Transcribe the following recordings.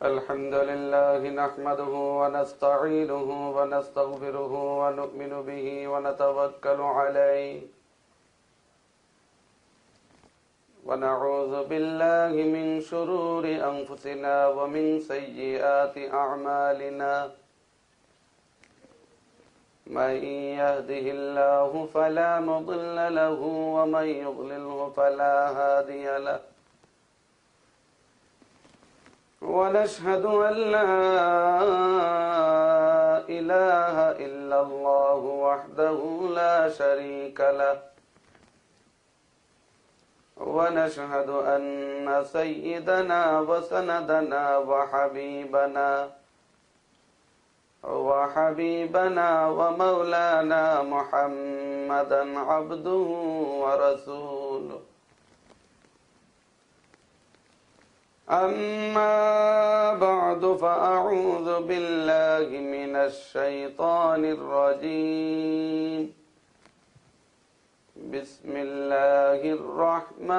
الحمد لله نحمده ونستعينه ونستغفره ونؤمن به ونتوكل عليه ونعوذ بالله من شرور أنفسنا ومن سيئات أعمالنا من يهده الله فلا مضل له ومن يضلله فلا هادي له ونشهد أن لا إله إلا الله وحده لا شريك له ونشهد أن سيدنا وسندنا وحبيبنا ومولانا محمدا عبده ورسوله أما بعد فأعوذ بالله من الشيطان الرجيم بسم الله الرحمن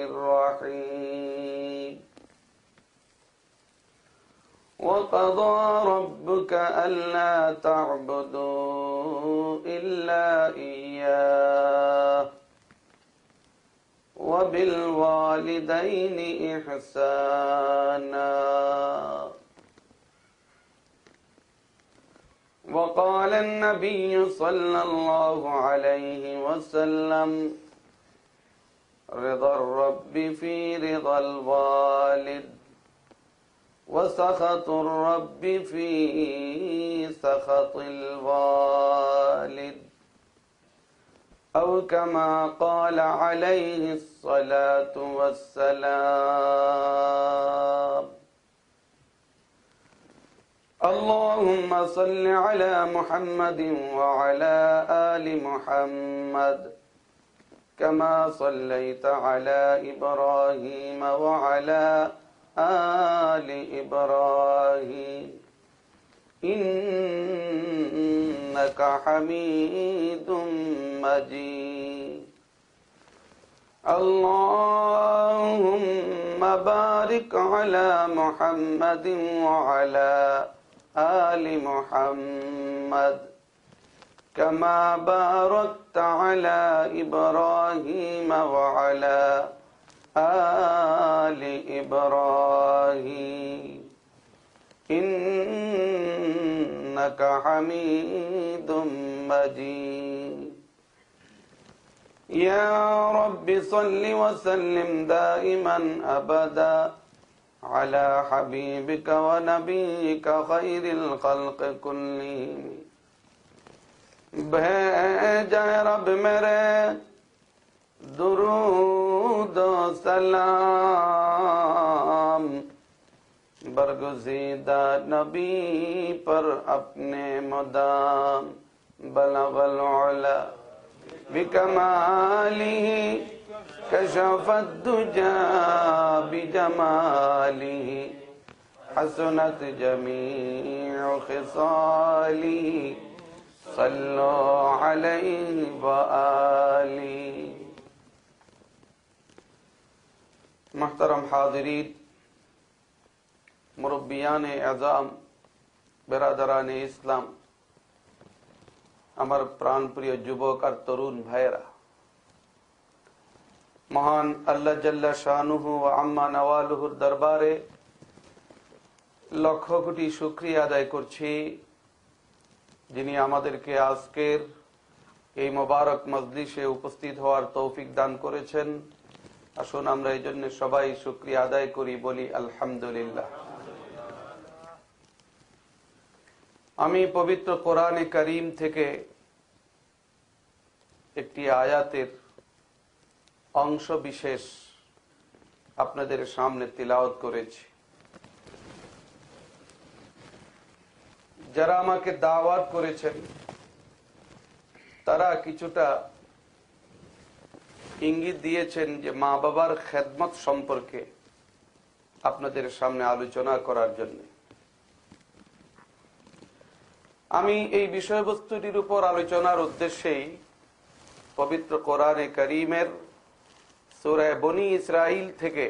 الرحيم وقضى ربك ألا تعبدوا إلا إياه وبالوالدين إحسانا وقال النبي صلى الله عليه وسلم رضا الرب في رضا الوالد وسخط الرب في سخط الوالد أو كما قال عليه الصلاة والسلام اللهم صل على محمد وعلى آل محمد كما صليت على إبراهيم وعلى آل إبراهيم إنك حميد مجيد اللهم بارك على محمد وعلى آل محمد كما باركت على إبراهيم وعلى آل إبراهيم إنك حميد مجيد يا رب صل وسلم دائما أبدا على حبيبك ونبيك خير الخلق كلهم भेजा रब मेरे दुरूद सलाम बरगुज़ीदा नबी पर अपने मुदाम बलगल उला बिकमालिही कशफत दुजा बिजमालिही हसनत जमीउ खिसालिही सल्लु अलैहि व आलिही। मुहतरम हाज़िरीन, मुरब्बियान आज़ाम, बेरादरान इस्लाम, আমার প্রাণপ্রিয় যুবক আর তরুণ ভাইয়েরা, মহান আল্লাহ জাল্লা শানুহু ওয়া আম্মা নওয়ালুহুর দরবারে লক্ষ কোটি শুকরিয়া আদায় করছি, যিনি আমাদেরকে আজকের এই মোবারক মজলিসে উপস্থিত হওয়ার তৌফিক দান করেছেন। আসুন আমরা এই জন্য সবাই শুকরিয়া আদায় করি, বলি আলহামদুলিল্লাহ। আমি পবিত্র কোরআনে কারীম থেকে একটি আয়াতের অংশ বিশেষ আপনাদের সামনে তিলাওয়াত করেছি। যারা আমাকে দাওয়াত করেছেন তারা কিছুটা ইঙ্গিত দিয়েছেন যে মা বাবার খেদমত সম্পর্কে আপনাদের সামনে আলোচনা করার জন্য। আমি এই বিষয়বস্তুটির উপর আলোচনার উদ্দেশ্যেই পবিত্র কোরআনে কারীমের সূরা বনী ইসরাইল থেকে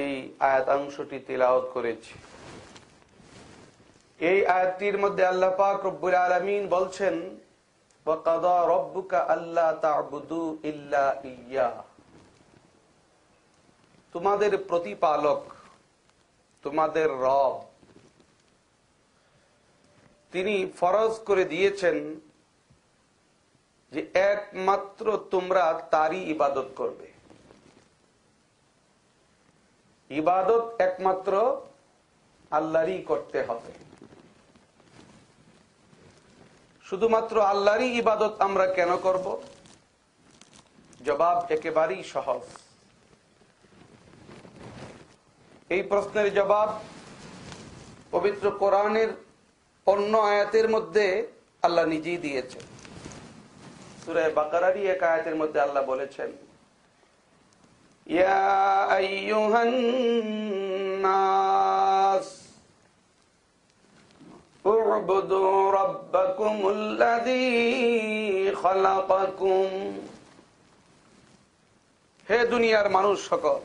এই আয়াতাংশটি তিলাওয়াত করেছি। এই আয়াতটির মধ্যে আল্লাহ পাক রব্বুল আলামিন বলছেন, ওয়াকাদা রাব্বুকা আল্লা তা'বুদু ইল্লা ইয়্যাহ, তোমাদের প্রতিপালক, তোমাদের রব, তিনি ফরজ করে দিয়েছেন যে একমাত্র তোমরা তারই ইবাদত করবে। ইবাদত একমাত্র আল্লাহরই করতে হবে। শুধুমাত্র আল্লাহরই ইবাদত আমরা কেন করব? জবাব একেবারেই সহজ। এই প্রশ্নের জবাব পবিত্র কোরআনের অন্য আয়াতের মধ্যে আল্লাহ নিজেই দিয়েছেন। সূরা বাকারারই এক আয়াতের মধ্যে আল্লাহ বলেছেন, ইয়া আইয়ুহান নাস উ'বুদু রাব্বাকুমুল্লাযী খালাকাকুম, হে দুনিয়ার মানুষ সকল,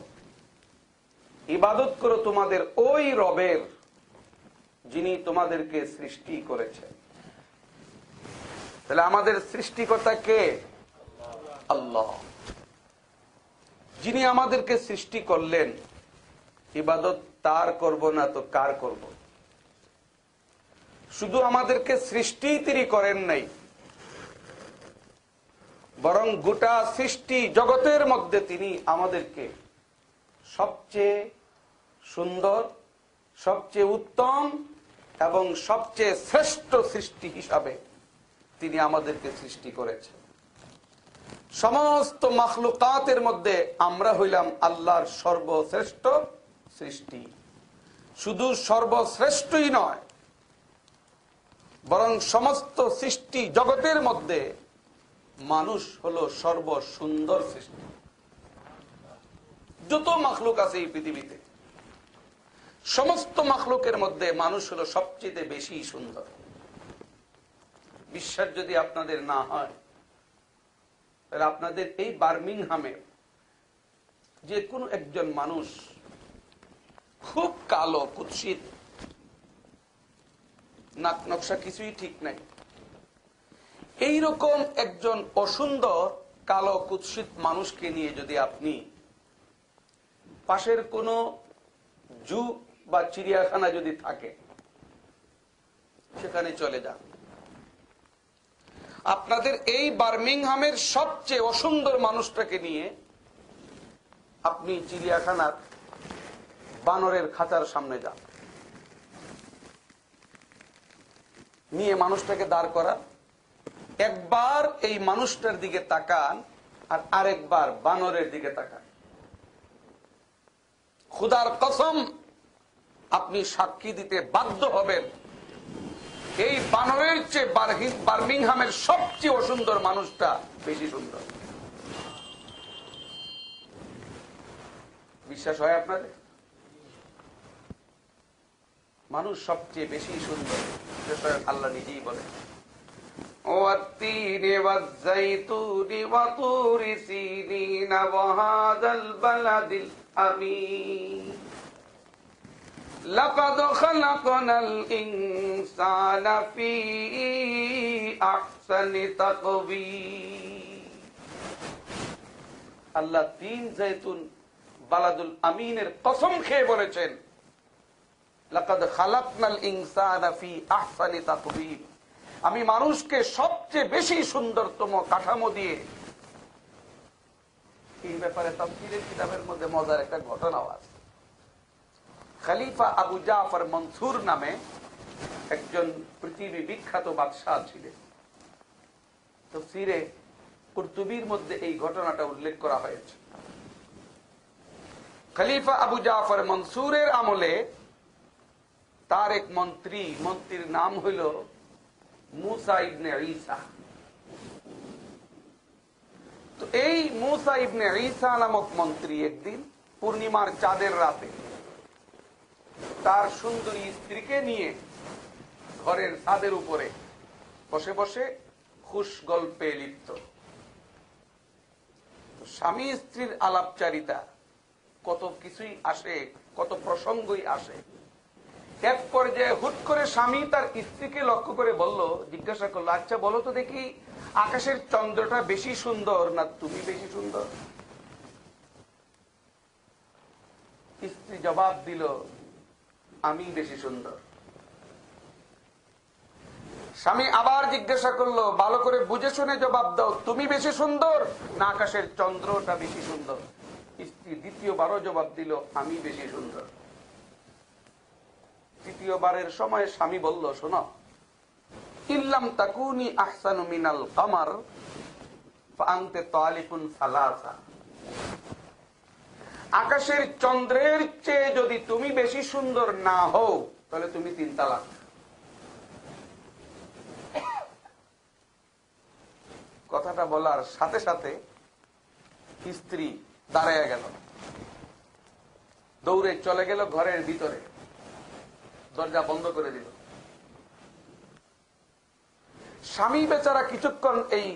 ইবাদত করো তোমাদের ওই রবের যিনি তোমাদেরকে সৃষ্টি করেছেন। তাহলে আমাদের সৃষ্টিকর্তা কে? আল্লাহ। যিনি আমাদেরকে সৃষ্টি করলেন, ইবাদত তার করব না তো কার করব? শুধু আমাদেরকে সৃষ্টি তিনি করেন নাই, বরং গোটা সৃষ্টি জগতের মধ্যে তিনি আমাদেরকে সবচেয়ে সুন্দর, সবচেয়ে উত্তম এবং সবচেয়ে শ্রেষ্ঠ সৃষ্টি হিসাবে তিনি আমাদেরকে সৃষ্টি করেছেন। সমস্ত মাখলুকাতের মধ্যে আমরা হইলাম আল্লাহর সর্বশ্রেষ্ঠ সৃষ্টি। শুধু সর্বশ্রেষ্ঠই নয়, বরং সমস্ত সৃষ্টি জগতের মধ্যে মানুষ হলো সর্বসুন্দর সৃষ্টি। যত মাখলুক আছে এই পৃথিবীতে, সমস্ত মাখলুকের মধ্যে মানুষ হলো সবচেয়ে বেশি সুন্দর। বিশ্বাস যদি আপনাদের না হয়, তাহলে আপনাদের এই বার্মিংহামে যে কোনো একজন মানুষ খুব কালো কুৎসিত, নাক নকশা কিছুই ঠিক নাই, এইরকম একজন অসুন্দর কালো কুৎসিত মানুষকে নিয়ে যদি আপনি পাশের কোনো জু বা চিড়িয়াখানা যদি থাকে, সেখানে চলে যান, আপনাদের এই বার্মিংহামের সবচেয়ে অসুন্দর মানুষটাকে নিয়ে আপনি চিড়িয়াখানার বানরের খাঁচার সামনে যান, নিয়ে মানুষটাকে দাঁড় করান, একবার এই মানুষটার দিকে তাকান আর আরেকবার বানরের দিকে তাকান। খুদার কসম, আপনি সাক্ষী দিতে বাধ্য হবেন এই বানরের চেয়ে বার্মিংহামের সবচেয়ে অসুন্দর মানুষটা বেশি সুন্দর। বিশ্বাস হয় আপনাদের? মানুষ সবচেয়ে বেশি সুন্দর, আল্লাহ নিজেই বলেন, ওয়াত্তিনি ওয়াজ্জাইতুনি ওয়া তুরি সিনিনা ওয়া হাযাল বালাদিল আমিন লাকাদ খালাকনাল ইনসানা ফি আহসানি তাকওয়িম। আল্লাহ তিন জৈতুন বালাদুল আমিনের কসম খেয়ে বলেছেন, লাকাদ খালাকনাল ইনসানা ফি আহসানি তাকওয়িম, আমি মানুষকে সবচেয়ে বেশি সুন্দরতম কাঠামো দিয়ে। এই ব্যাপারে তাফসীরের কিতাবের মধ্যে মজার একটা ঘটনা আছে। খলিফা আবু জাফর মনসুর নামে একজন পৃথিবী বিখ্যাত বাদশাহ ছিলেন। তাফসীরে কুরতুবীর মধ্যে এই ঘটনাটা উল্লেখ করা হয়েছে। খলিফা আবু জাফর মনসুরের আমলে তার এক মন্ত্রীর নাম হইল মুসা ইবনে ঈসা। তো এই মুসা ইবনে ঈসা নামক মন্ত্রী একদিন পূর্ণিমার চাঁদের রাতে তার সুন্দরী স্ত্রীকে নিয়ে ঘরের ছাদের উপরে বসে বসে খুশ গল্পে লিপ্ত। স্বামী স্ত্রীর আলাপচারিতা কত কিছুই আসে, কত প্রসঙ্গই আসে। এক পর্যায়ে হুট করে স্বামী তার স্ত্রীকে লক্ষ্য করে বলল, জিজ্ঞাসা করলো, আচ্ছা বলো তো দেখি, আকাশের চন্দ্রটা বেশি সুন্দর না তুমি বেশি সুন্দর? স্ত্রী জবাব দিল, আমি বেশি সুন্দর। স্বামী আবার জিজ্ঞাসা করলো, ভালো করে বুঝে শুনে জবাব দাও, তুমি বেশি সুন্দর না আকাশের চন্দ্রটা বেশি সুন্দর? স্ত্রী দ্বিতীয়বারও জবাব দিল, আমি বেশি সুন্দর। তৃতীয়বারের সময় স্বামী বলল, শোনো, ইল্লাম তাকুনি আহসানু মিনাল কামার ফাআনতা তালিকুন সালাসা। আকাশের চন্দ্রের চেয়ে যদি তুমি বেশি সুন্দর না হও, তাহলে তুমি 3 তালাক। কথাটা বলার সাথে সাথে স্ত্রী দাঁড়ায় গেল, দৌড়ে চলে গেল ঘরের ভিতরে, দরজা বন্ধ করে দিল। স্বামী বেচারা কিছুক্ষণ, এই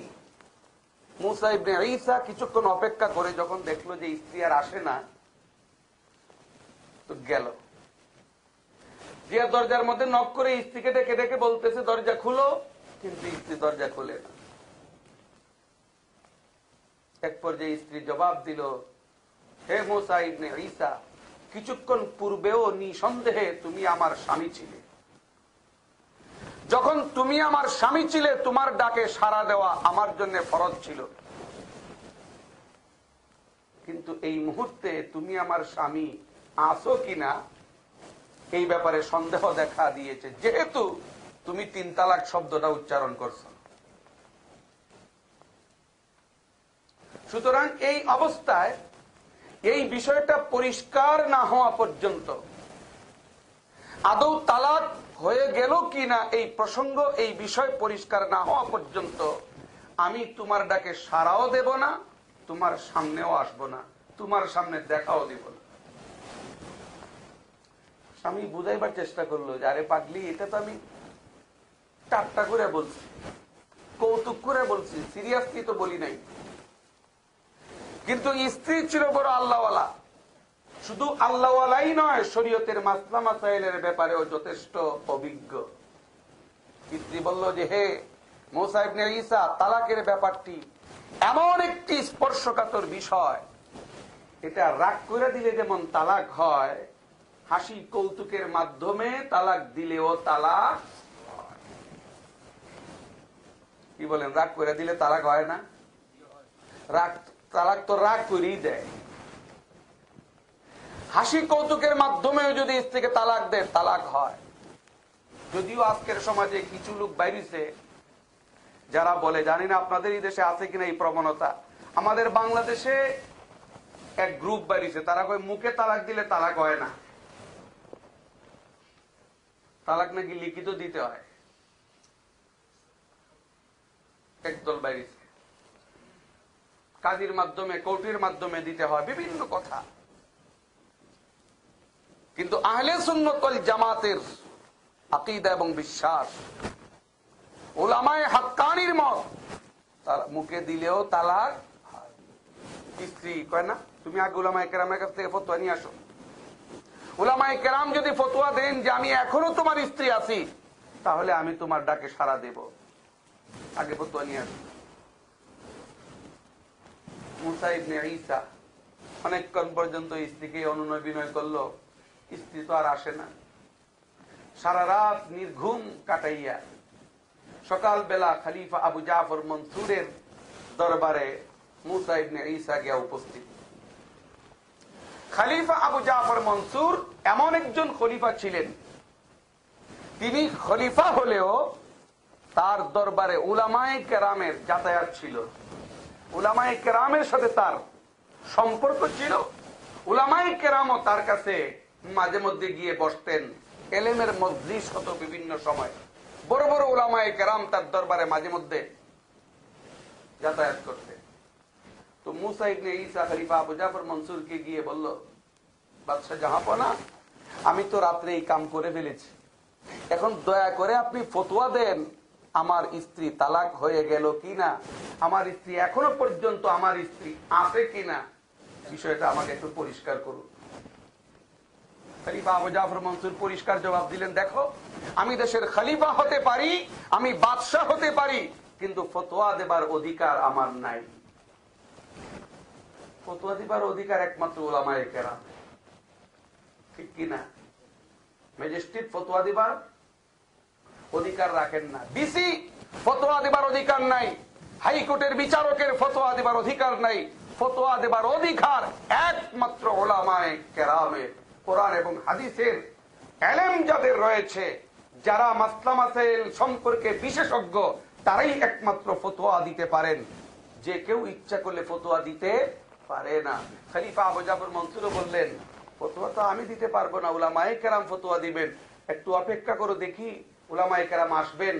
মুসা ইবনে ঈসা কিছুক্ষণ অপেক্ষা করে যখন দেখলো যে স্ত্রী আর আসে না, তো গেল গিয়ে দরজার মধ্যে নক করে স্ত্রীকে ডেকে ডেকে বলতেছে, দরজা খুলো, কিন্তু স্ত্রী দরজা খুলে না। এক পর্যায়ে স্ত্রী জবাব দিল, হে মুসা ইবনে ঈসা, কিছুক্ষণ পূর্বেও নিঃসন্দেহে তুমি আমার স্বামী ছিলে। যখন তুমি আমার স্বামী ছিলে, তোমার ডাকে সাড়া দেওয়া আমার জন্য ফরজ ছিল, কিন্তু এই মুহূর্তে তুমি আমার স্বামী আছো কিনা এই ব্যাপারে সন্দেহ দেখা দিয়েছে, যেহেতু তুমি 3 তালাক শব্দটা উচ্চারণ করছো। সুতরাং এই অবস্থায় এই বিষয়টা পরিষ্কার না হওয়া পর্যন্ত, আদৌ তালাক হয়ে গেল কিনা এই প্রসঙ্গ, এই বিষয় পরিষ্কার না হওয়া পর্যন্ত আমি তোমার ডাকে সাড়াও দেব না, তোমার সামনেও আসবো না, তোমার সামনে দেখাও দিব না। স্বামী বুঝাইবার চেষ্টা করলো যে, আরে পাগলি, এটা তো আমি ঠাট্টা করে বলছি, কৌতুক করে বলছি, সিরিয়াসলি তো বলি নাই। কিন্তু স্ত্রী ছিল বড় আল্লাহওয়ালা, শুধু আল্লাহওয়ালাই নয়, শরীয়তের মাসলা মাসাইলের ব্যাপারেও যথেষ্ট অভিজ্ঞ। স্ত্রী বলল যে, হে মুসা ইবনে ঈসা, তালাকের ব্যাপারটি এমন একটি স্পর্শকাতর বিষয়, এটা রাগ করে দিলে যেমন তালাক হয়, হাসি কৌতুকের মাধ্যমে তালাক দিলেও তালাক হয়। কি বলেন, রাগ করে দিলে তালাক হয় না? তালাক তো রাগ করেই দেয়। হাসি কৌতুকের মাধ্যমেও যদি স্ত্রীকে তালাক দেয়, তালাক হয়। যদিও আজকের সমাজে কিছু লোক বাইরেছে যারা বলে, জানি না আপনাদের এই দেশে আছে কিনা এই প্রবণতা, আমাদের বাংলাদেশে এক গ্রুপ বাইরেছে, তারা কয় মুখে তালাক দিলে তালাক হয় না, তালাক নাকি লিখিত দিতে হয়। একদল বাইরেছে, কাজীর মাধ্যমে, কোর্টের মাধ্যমে দিতে হয়, বিভিন্ন কথা। কিন্তু আহলে সুন্নাত ওয়াল জামাতের আকীদা এবং বিশ্বাস, উলামায়ে হাক্কানির মত, তারা মুখে দিলেও তালাক হয়। স্ত্রী কয় না, তুমি আগে উলামায়ে কেরামের কাছ থেকে ফতোয়া নিয়ে আসো। উলামায়ে কেরাম যদি ফতোয়া দেন যে আমি এখনো তোমার স্ত্রী আছি, তাহলে আমি তোমার ডাকে সাড়া দেব, আগে ফতোয়া নিয়ে আসো। মুসা ইবনে ঈসা অনেকক্ষণ পর্যন্ত স্ত্রীকে অনুনয় বিনয় করলো, স্ত্রী তো আর আসে না। সারা রাত নির্ঘুম কাটাইয়া সকাল বেলা খলিফা আবু জাফর মনসুরের দরবারে মুসা ইবনে ঈসা গিয়া উপস্থিত। খলিফা আবু জাফর মনসুর এমন একজন খলিফা ছিলেন, তিনি খলিফা হলেও তার দরবারে উলামায়ে কেরামের যাতায়াত ছিল, উলামায়ে কেরামের সাথে তার সম্পর্ক ছিল। উলামায়ে কেরামও তার কাছে মাঝে মধ্যে গিয়ে বসতেন, এলেমের মজলিস হতো বিভিন্ন সময়, বড় বড় উলামায়ে কেরাম তার দরবারে মাঝে মধ্যে যাতায়াত করতেন। তো মুসা ইবনে ঈসা খলিফা আবু জাফর মনসুরকে গিয়ে বলল, বাদশাহ জাহাপনা, আমি তো রাত্রে এই কাম করে ফেলেছি, এখন দয়া করে আপনি ফতোয়া দেন, আমার স্ত্রী তালাক হয়ে গেল কিনা, আমার স্ত্রী এখনো পর্যন্ত আমার স্ত্রী আছে কিনা, বিষয়টা আমাকে একটু পরিষ্কার করুন। খলিফা আবু জাফর মনসুর পরিষ্কার জবাব দিলেন, দেখো আমি দেশের খলিফা হতে পারি, আমি বাদশাহ হতে পারি, কিন্তু ফতোয়া দেবার অধিকার আমার নাই। ফতোয়া দিবার অধিকার একমাত্র উলামায়ে কেরাম, ঠিক কিনা? ম্যাজিস্ট্রেট ফতোয়া দিবার অধিকার রাখেন না, ডিসি ফতোয়া দেবার অধিকার নাই, হাইকোর্টের বিচারকের ফতোয়া দেবার অধিকার নাই। ফতোয়া দেবার অধিকার একমাত্র উলামায়ে কেরামের। কোরআন এবং হাদিসের ইলম যাদের রয়েছে, যারা মাসলা মাসাইল সম্পর্কে বিশেষজ্ঞ, তারাই একমাত্র ফতোয়া দিতে পারেন। যে কেউ ইচ্ছা করলে ফতোয়া দিতে পারে না। খলিফা আবু জাফর মনসুর বললেন, ফতোয়া তো আমি দিতে পারবো না, উলামায়ে কেরাম ফতোয়া দিবেন। একটু অপেক্ষা করো, দেখি উলামায়ে কেরাম আসবেন,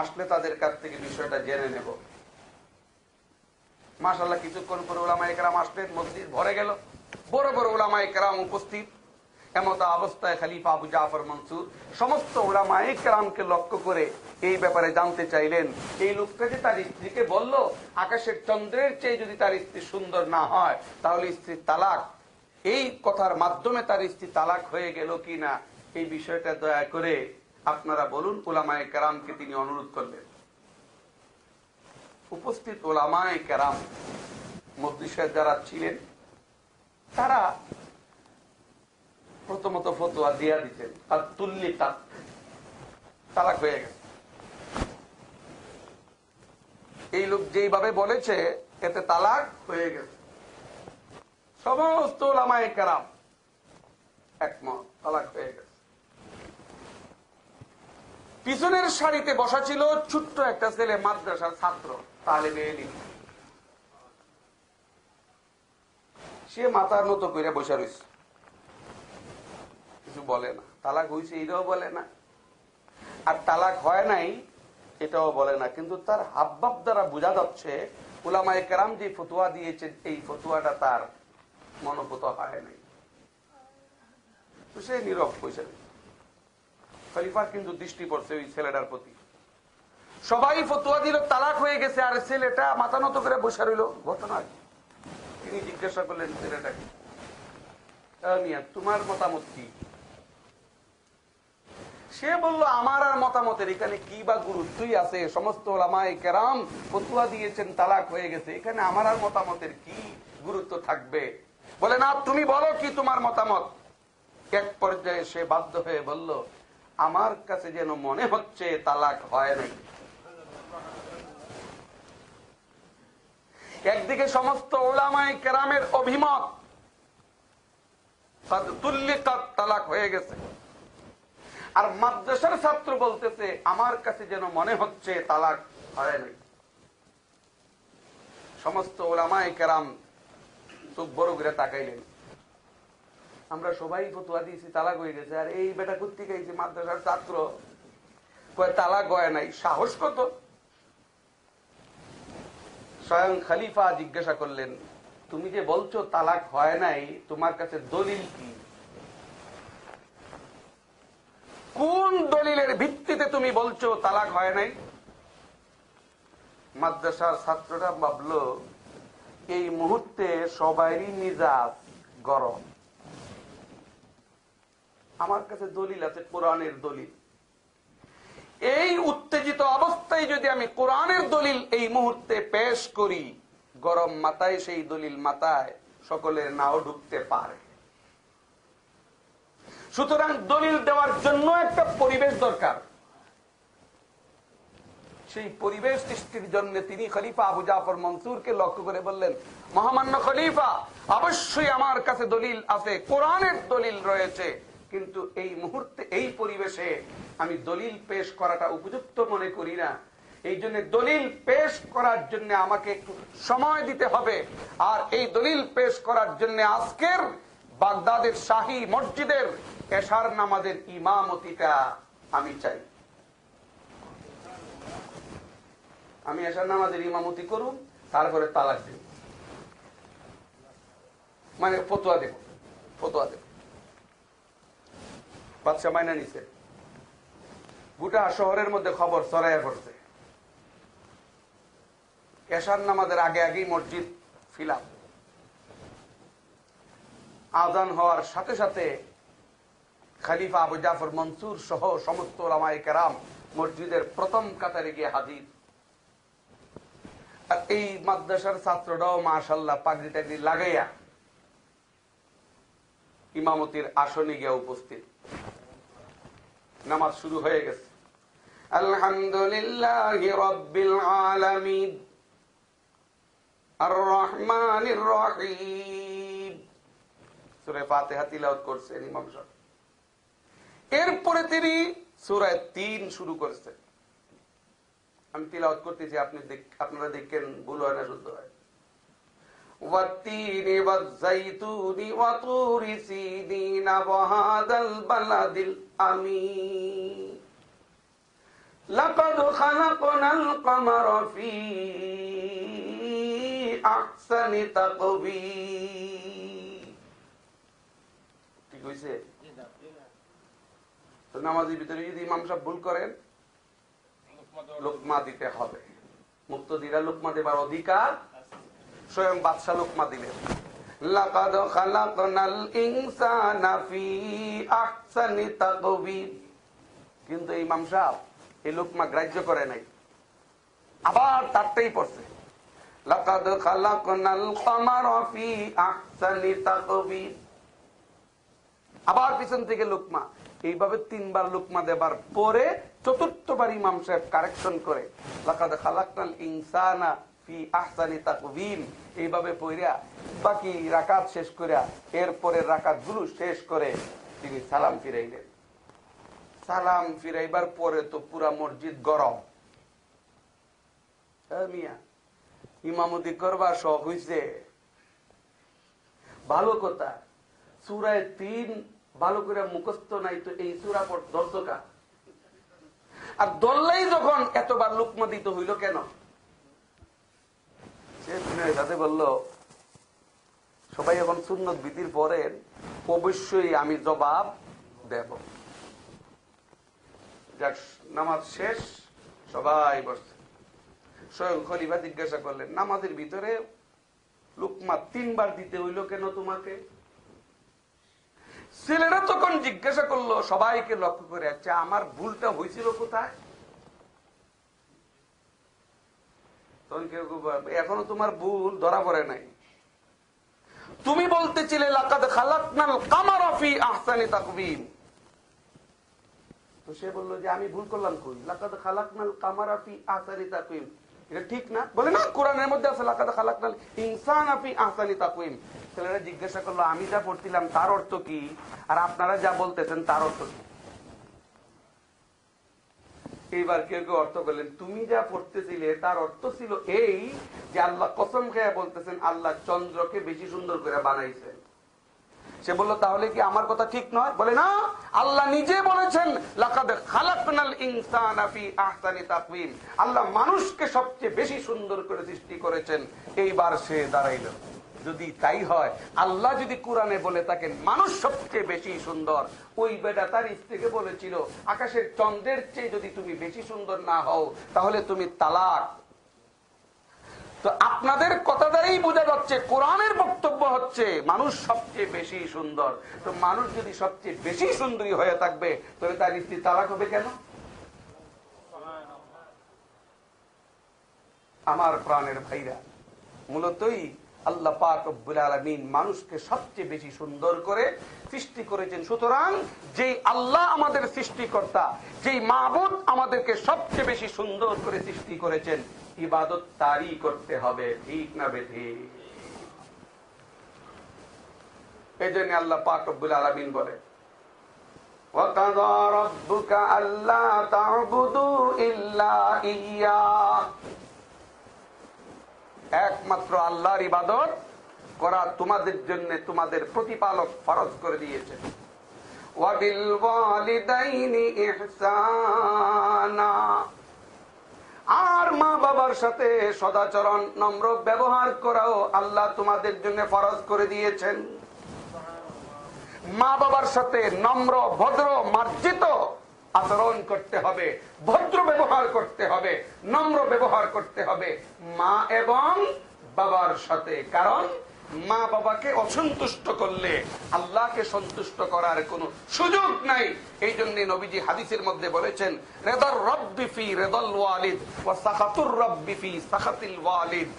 আসলে তাদের কাছ থেকে বিষয়টা জেনে নেব। মাশাআল্লাহ, কিছুক্ষণ পরে উলামায়ে কেরাম আসলেন, মসজিদ ভরে গেল, বড় বড় উলামায়ে কেরাম উপস্থিত। এমত অবস্থায় খলিফা আবু জাফর মনসুর সমস্ত উলামায়ে কেরামকে লক্ষ্য করে এই ব্যাপারে জানতে চাইলেন, এই লোকটা যে তার স্ত্রীকে বলল আকাশের চন্দ্রের চেয়ে যদি তার স্ত্রী সুন্দর না হয় তাহলে স্ত্রীর তালাক, এই কথার মাধ্যমে তার স্ত্রী তালাক হয়ে গেল কিনা, এই বিষয়টা দয়া করে আপনারা বলুন। উলামায়ে কেরামকে তিনি অনুরোধ করলেন। উপস্থিত উলামায়ে কেরাম মজলিসে যারা ছিলেন, তারা প্রথমত ফতোয়া দিয়া দিতেন, আর তুল্লি তালাক হয়ে গেছে। এই লোক যেইভাবে বলেছে এতে তালাক হয়ে গেছে। সমস্ত উলামায়ে কেরাম একমত, তালাক হয়ে গেছে। পিছনের সারিতে বসা ছিল ছোট্ট একটা ছেলে, মাদ্রাসার ছাত্র, তালেবে ইলম। সে মাথার মতো করে বসে রয়েছে, কিছু বলে না। তালাক হয়েছে এটাও বলে না, আর তালাক হয় নাই এটাও বলে না। কিন্তু তার হাবভাব দ্বারা বোঝা যাচ্ছে উলামায়ে কেরাম যে ফতোয়া দিয়েছেন এই ফতোয়াটা তার মনোভূত হয় নাই। তো সে নীরব বসে। খলিফার কিন্তু দৃষ্টি পড়ছে ওই ছেলেটার প্রতি। সবাই ফতোয়া দিল তালাক হয়ে গেছে, আর ছেলেটা মাথা নত করে বসে রইল। ঘটনা তিনি জিজ্ঞাসা করলেন ছেলেটাকে, তোমার মতামত কি? সে বলল, আমার আর মতামতের এখানে কি বা গুরুত্বই আছে? সমস্ত উলামায়ে কেরাম ফতোয়া দিয়েছেন তালাক হয়ে গেছে, এখানে আমার আর মতামতের কি গুরুত্ব থাকবে? বলে, না তুমি বলো কি তোমার মতামত। এক পর্যায়ে সে বাধ্য হয়ে বলল, আমার কাছে যেন মনে হচ্ছে তালাক হয় নাই। একদিকে সমস্ত উলামায়ে কেরামের অভিমত, তালাক হয়ে গেছে, আর মাদ্রাসার ছাত্র বলতেছে আমার কাছে যেন মনে হচ্ছে তালাক হয় নাই। সমস্ত উলামায়ে কেরাম চোখ বড় করে তাকাইলেন। আমরা সবাই ফতোয়া দিয়েছি তালাক হয়ে গেছে, আর এই বেটা কুত্তি খাইছে মাদ্রাসার ছাত্র কয় তালাক হয় নাই। সাহস কত! স্বয়ং খলিফা জিজ্ঞাসা করলেন, তুমি যে বলছো তালাক হয় নাই, তোমার কাছে দলিল কি? কোন দলিলের ভিত্তিতে তুমি বলছো তালাক হয় নাই? মাদ্রাসার ছাত্ররা ভাবলো এই মুহূর্তে সবারই মিজাজ গরম। আমার কাছে দলিল আছে, কোরআনের দলিল। এই উত্তেজিত অবস্থায় যদি আমি কোরআনের দলিল এই মুহূর্তে পেশ করি, গরম মাথায় সেই দলিল মাথায় সকলের নাও ঢুকতে পারে। সুতরাং দলিল দেওয়ার জন্য একটা পরিবেশ দরকার। সেই পরিবেশ সৃষ্টির জন্য তিনি খলিফা আবু জাফর মনসুরকে লক্ষ্য করে বললেন, মহামান্য খলিফা, অবশ্যই আমার কাছে দলিল আছে, কোরআনের দলিল রয়েছে, কিন্তু এই মুহূর্তে এই পরিবেশে আমি দলিল পেশ করাটা উপযুক্ত মনে করি না। এই জন্য দলিল পেশ করার জন্য আমাকে একটু সময় দিতে হবে, আর এই দলিল পেশ করার জন্য আজকের বাগদাদের শাহী মসজিদের এশার নামাজের ইমামতিটা আমি চাই। আমি এশার নামাজের ইমামতি করুন, তারপরে তালাক দেব, মানে ফতোয়া দেব। বাদশা মাইনা নিছে। গোটা শহরের মধ্যে খবর ছড়াইয়া পড়ছে, এশার নামাজের আগে আগেই মসজিদ ফিল আপ। আজান হওয়ার সাথে সাথে খলিফা আবু জাফর মনসুর সহ সমস্ত উলামায়ে কেরাম মসজিদের প্রথম কাতারে গিয়ে হাজির। আর এই মাদ্রাসার ছাত্ররাও মাশাআল্লাহ পাগড়ি টাগড়ি লাগাইয়া ইমামতির আসনে গিয়ে উপস্থিত। নামাজ শুরু হয়ে গেছে। আলহামদুলিল্লাহি রাব্বিল আলামিন আর রহমানির রহিম সূরা ফাতিহা তিলাওয়াত করছেন ইমাম সাহেব। এরপরে তিনি সূরা ৩ শুরু করেছেন। আমি তিলাওয়াত করতেছি, আপনারা দেখেন ভুল হয় না শুদ্ধ হয়। ওয়াত্তিনি ওয়াজ্জাইতুনি ওয়া তুরি সিনিনা ওয়া হাদাল বালাদিল আমিন লাকাদ খালাকনাল কামারা ফি আহসানি তাকবীর। ঠিক হইছে? তো নামাজের ভিতরে যদি ইমাম সাহেব ভুল করেন লোকমা দিতে হবে। মুক্তদিরা লোকমা দেবার অধিকার, স্বয়ং বাদশা লোকমা দিলেন। লাকাদ খালাকনাল ইনসানা ফি আহসানি তাকবীর। কিন্তু ইমাম সাহেব এই লোকমা গ্রাহ্য করে নাই, আবার তারটাই পড়ছে লাকাদ খালাকনাল কামারা ফি আহসানি তাকবীর। আবার পিছন থেকে লোকমা। এইভাবে ৩ বার লোকমা দেবার পরে চতুর্থবার ইমাম সাহেব কারেকশন করে লাকাদ খালাকনাল ইনসানা ফি আহসানি তাকবীর এইভাবে পড়িয়া বাকি রাকাত শেষ করিয়া এরপরে রাকাতগুলো শেষ করে তিনি সালাম ফিরাইলেন। সালাম ফিরাইবার পরে তো পুরা মসজিদ গরম। মিয়া ইমামতি করবার শখ হইছে, ভালো কথা। সূরা ৩ ভালো করে মুখস্থ নাই তো এই সূরা পড় দর্শকা। আর দল্লাই যখন এতবার লুকমা দিতে হইল কেন? সে সাথে বলল সবাই এখন সুন্নত বিধির পরেন, অবশ্যই আমি জবাব দেব। যাক, নামাজ শেষ, সবাই বসছে। স্বয়ং খলিফা জিজ্ঞাসা করলেন, নামাজের ভিতরে লুকমা ৩ বার দিতে হইল কেন তোমাকে? ছেলেরা তখন জিজ্ঞাসা করলো সবাইকে লক্ষ্য করে, আচ্ছা আমার ভুলটা হয়েছিল কোথায়? তখন কেউ এখনো তোমার ভুল ধরা পড়ে নাই। তুমি বলতেছিলে লাকাদ খালাকনাল কামারা ফি আহসানি তাকবীর। তো সে বলল যে আমি ভুল করলাম কই? লাকাদ খালাকনাল কামারা ফি আহসানি তাকবীর এটা ঠিক না? বলে না, কোরআনের মধ্যে আছে লাকাদ খালাকনাল ইনসানা ফি আহসানি তাকওয়িম। ছেলেরা জিজ্ঞাসা করলো আমি যা পড়ছিলাম তার অর্থ কি, আর আপনারা যা বলতেছেন তার অর্থ কি? এইবার কেউ কেউ অর্থ করলেন, তুমি যা পড়তেছিলে তার অর্থ ছিল এই যে আল্লাহ কসম খেয়ে বলতেছেন আল্লাহ চন্দ্রকে বেশি সুন্দর করে বানাইছেন। সে বলল তাহলে কি আমার কথা ঠিক নয়? বলে না, আল্লাহ নিজে বলেছেন লাকাদ খালাকনাল ইনসানা ফি আহসানি তাকওয়িম। আল্লাহ মানুষকে সবচেয়ে বেশি সুন্দর করে সৃষ্টি করেছেন। এইবার সে দাঁড়াইল, যদি তাই হয়, আল্লাহ যদি কোরআনে বলে থাকেন মানুষ সবচেয়ে বেশি সুন্দর, ওই বেটা তার স্ত্রীকে বলেছিল আকাশের চন্দ্রের চেয়ে যদি তুমি বেশি সুন্দর না হও তাহলে তুমি তালাক। তো আপনাদের কথা দ্বারাই বোঝা যাচ্ছে কোরআনের বক্তব্য হচ্ছে মানুষ সবচেয়ে বেশি সুন্দর। তো মানুষ যদি সবচেয়ে বেশি সুন্দরী হয়ে থাকবে তাহলে তার স্ত্রী তালাক হবে কেন? আমার প্রাণের ভাইরা, মূলতই আল্লাহ পাক রব্বুল আলামিন মানুষকে সবচেয়ে বেশি সুন্দর করে সৃষ্টি করেছেন। সুতরাং যেই আল্লাহ আমাদের সৃষ্টিকর্তা, যেই মাবুদ আমাদেরকে সবচেয়ে বেশি সুন্দর করে সৃষ্টি করেছেন, ইবাদত তারই করতে হবে, ঠিক না বেঠিক? এই জন্য আল্লাহ পাক রব্বুল আলামিন বলে ওয়াকাযা রাব্বুকা আল্লা তা'বুদু ইল্লা ইয়্যাহ, একমাত্র আল্লাহর ইবাদত করা তোমাদের জন্য তোমাদের প্রতিপালক ফরজ করে দিয়েছেন। ওয়া বিল ওয়ালিদাইনি ইহসানা, আর মা বাবার সাথে সদাচরণ নম্র ব্যবহার করাও আল্লাহ তোমাদের জন্য ফরজ করে দিয়েছেন। মা বাবার সাথে নম্র, ভদ্র, মার্জিত আচরণ করতে হবে, ভদ্র ব্যবহার করতে হবে, নম্র ব্যবহার করতে হবে মা এবং বাবার সাথে। কারণ মা বাবাকে অসন্তুষ্ট করলে আল্লাহকে সন্তুষ্ট করার কোনো সুযোগ নাই। এই জন্য নবীজি হাদিসের মধ্যে বলেছেন, রেদার রব্বি ফি রেদাল ওয়ালিদ ওয়া সাখাতুর রব্বি ফি সাখাতিল ওয়ালিদ।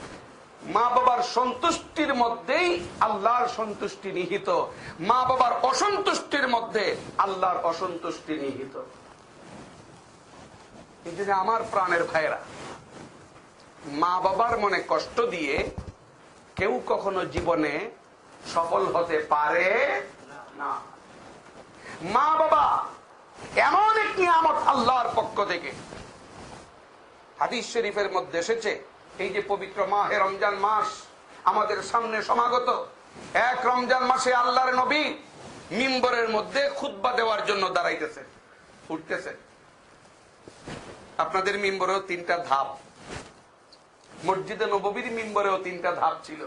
মা বাবার সন্তুষ্টির মধ্যেই আল্লাহর সন্তুষ্টি নিহিত, মা বাবার অসন্তুষ্টির মধ্যে আল্লাহর অসন্তুষ্টি নিহিত। এই জন্য আমার প্রাণের ভাইরা, মা বাবার মনে কষ্ট দিয়ে কেউ কখনো জীবনে সফল হতে পারে না। মা বাবা এমন এক নিয়ামত আল্লাহর পক্ষ থেকে। হাদিস শরীফের মধ্যে এসেছে, এই যে পবিত্র মাহে রমজান মাস আমাদের সামনে সমাগত, এক রমজান মাসে আল্লাহর নবী মিম্বরের মধ্যে খুতবা দেওয়ার জন্য দাঁড়াইতেছে, উঠতেছে। আপনাদের মিম্বরেও 3টা ধাপ, মসজিদে নববীর মিম্বরেও 3টা ধাপ ছিল।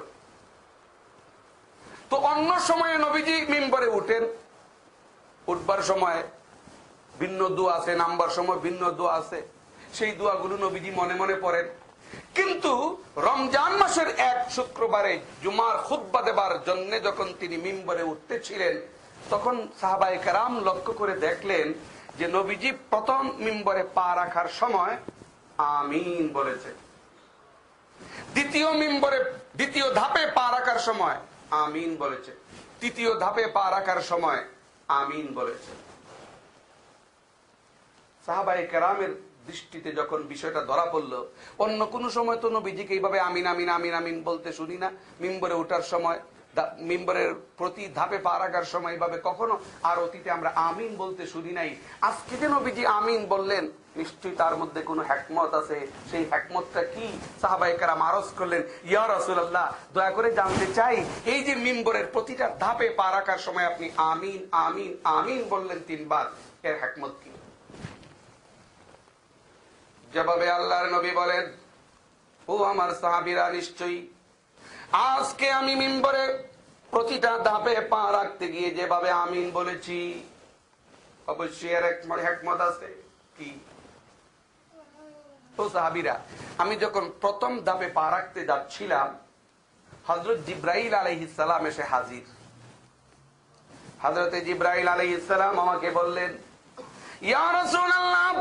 তো অন্য সময়ে নবীজি মিম্বরে উঠেন, উঠবার সময় ভিন্ন দোয়া আছে, নামবার সময় ভিন্ন দোয়া আছে, সেই দোয়াগুলো নবীজি মনে মনে পড়েন। কিন্তু রমজান মাসের এক শুক্রবারে জুমার খুতবা দেবার জন্য যখন তিনি মিম্বরে উঠতেছিলেন, তখন সাহাবায়ে কেরাম লক্ষ্য করে দেখলেন যে নবীজি প্রথম মিম্বরে পা রাখার সময় আমিন বলেছে, দ্বিতীয় ধাপে পা রাখার সময় আমিন বলেছে, তৃতীয় ধাপে পা রাখার সময় আমিন বলেছে। সাহাবায়ে কেরামের দৃষ্টিতে যখন বিষয়টা ধরা পড়লো, অন্য কোন সময় তো নবীজিকে এইভাবে আমিন আমিন আমিন আমিন বলতে শুনি না, মিম্বরে ওঠার সময়, মিম্বরের প্রতি ধাপে পা রাখার সময় এইভাবে কখনো, আর অতীতে আমরা আমিন বলতে শুনি নাই। আজকে যে নবীজি আমিন বললেন, নিশ্চয়ই তার মধ্যে কোনো হিকমত আছে। সেই হিকমতটা কি? সাহাবায়ে কেরাম আরজ করলেন, ইয়া রাসূলুল্লাহ, দয়া করে জানতে চাই, এই যে মিম্বরের প্রতিটা ধাপে পা রাখার সময় আপনি আমিন আমিন আমিন বললেন 3 বার, এর হিকমত কি? জবাবে আল্লাহর নবী বলেন, ও আমার সাহাবীরা, নিশ্চয়ই আজকে আমি মিম্বরে প্রতিটা ধাপে পা রাখতে গিয়ে যেভাবে আমিন বলেছি, অবশ্যই এর হিকমত আছে। কি? ও সাহাবীরা, আমি যখন প্রথম ধাপে পা রাখতে যাচ্ছিলাম, হযরত জিবরাইল আলাইহিস সালাম এসে হাজির। হযরত জিবরাইল আলাইহিস সালাম আমাকে বললেন, ইয়া রাসূলুল্লাহ,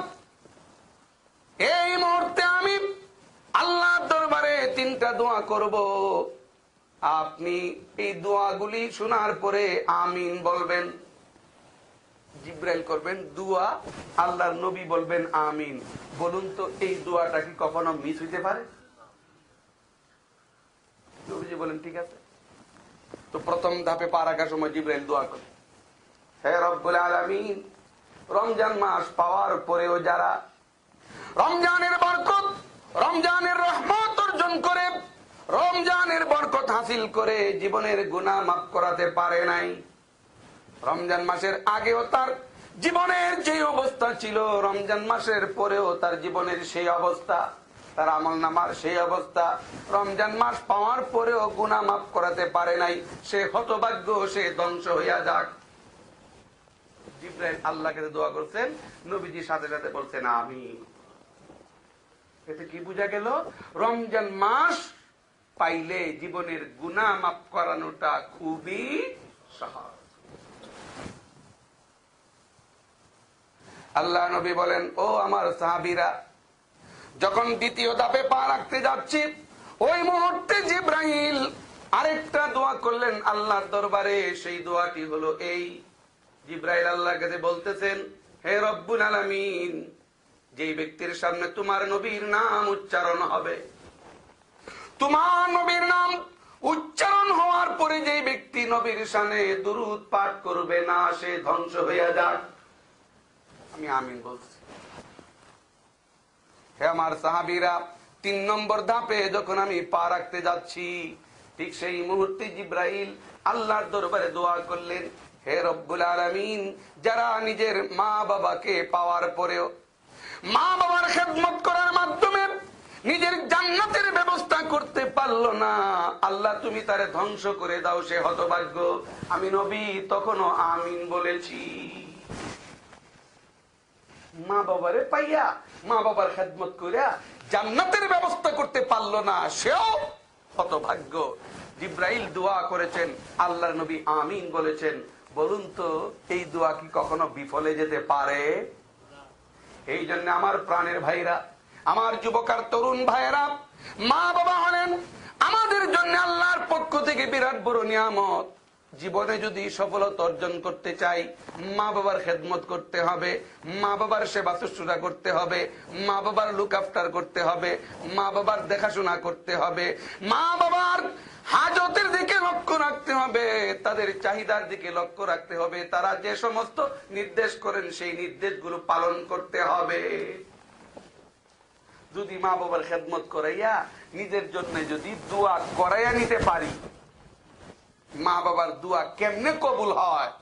এই মুহূর্তে আমি আল্লাহর দরবারে 3টা দোয়া করব, আপনি এই দোয়াগুলি শোনার পরে আমিন বলবেন। জিবরাইল করবেন দোয়া, আল্লাহর নবী বলবেন আমিন। বলুন তো, এই দোয়াটা কি কখনো মিস হইতে পারে? নবীজি বলেন ঠিক আছে। তো প্রথম ধাপে পা রাখার সময় জিবরাইল দোয়া করে, হে রব্বুল আলামিন, রমজান মাস পাওয়ার পরেও যারা রমজানের বরকত, রমজানের রহমত অর্জন করে, রমজানের বরকত হাসিল করে জীবনের গুনাহ মাফ করাতে পারে নাই, রমজান মাসের আগেও তার জীবনের যে অবস্থা ছিল, রমজান মাসের পরেও তার জীবনের সেই অবস্থা, তার আমলনামার সেই অবস্থা, রমজান মাস পাওয়ার পরেও গুনাহ মাফ করাতে পারে নাই, সে হতভাগ্য, সে ধ্বংস হইয়া যাক। জিবরাইল আল্লাহকে দোয়া করছেন, নবীজি সাথে সাথে বলছেন আমিন। এতে কি বোঝা গেল? রমজান মাস পাইলে জীবনের গুনাহ মাফ করানোটা খুবই সহজ। আল্লাহ নবী বলেন, ও আমার সাহাবীরা, যখন দ্বিতীয় ধাপে পা রাখতে যাচ্ছি, ওই মুহূর্তে জিবরাইল আরেকটা দোয়া করলেন আল্লাহর দরবারে। সেই দোয়াটি হলো এই, জিবরাইল আল্লাহর কাছে বলতেছেন, হে রব্বুল আলামিন, যেই ব্যক্তির সামনে তোমার নবীর নাম উচ্চারণ হবে, তোমার নবীর নাম উচ্চারণ হওয়ার পরে যেই ব্যক্তি নবীর শানে দুরূদ পাঠ করবে না, সে ধ্বংস হইয়া যাক। আমি আমিন বলছি। হে আমার সাহাবীরা, 3 নম্বর ধাপে যখন আমি পা রাখতে যাচ্ছি, ঠিক সেই মুহূর্তে জিবরাইল আল্লাহর দরবারে দোয়া করলেন, হে রব্বুল আলামিন, যারা নিজের মা বাবাকে পাওয়ার পরেও মা বাবার খেদমত করার মাধ্যমে নিজের জান্নাতের ব্যবস্থা করতে পারলো না, আল্লাহ তুমি তারে ধ্বংস করে দাও, সে হতভাগ্য। আমি নবী তখনও আমিন বলেছি। মা বাবারে পাইয়া, মা বাবার খেদমত করিয়া জান্নাতের ব্যবস্থা করতে পারলো না, সেও হতভাগ্য। জিব্রাইল দোয়া করেছেন, আল্লাহর নবী আমিন বলেছেন। বলুন তো এই দোয়া কি কখনো বিফলে যেতে পারে? এই জন্য আমার প্রাণের ভাইরা, আমার যুবক আর তরুণ ভাইরা, মা বাবা হলেন আমাদের জন্য আল্লাহর পক্ষ থেকে বিরাট বড় নিয়ামত। জীবনে যদি সফলতা অর্জন করতে চাই, মা বাবার খেদমত করতে হবে, মা বাবার সেবা শুশ্রূষা করতে হবে, মা বাবার লুক আফটার করতে হবে, মা বাবার দেখাশোনা করতে হবে, মা বাবার হাজতের দিকে লক্ষ্য রাখতে হবে, তাদের চাহিদার দিকে লক্ষ্য রাখতে হবে, তারা যে সমস্ত নির্দেশ করেন সেই নির্দেশগুলো পালন করতে হবে। যদি মা বাবার খেদমত করাইয়া নিজের জন্য যদি দোয়া করাইয়া নিতে পারি, মা বাবার দোয়া কেমনে কবুল হয়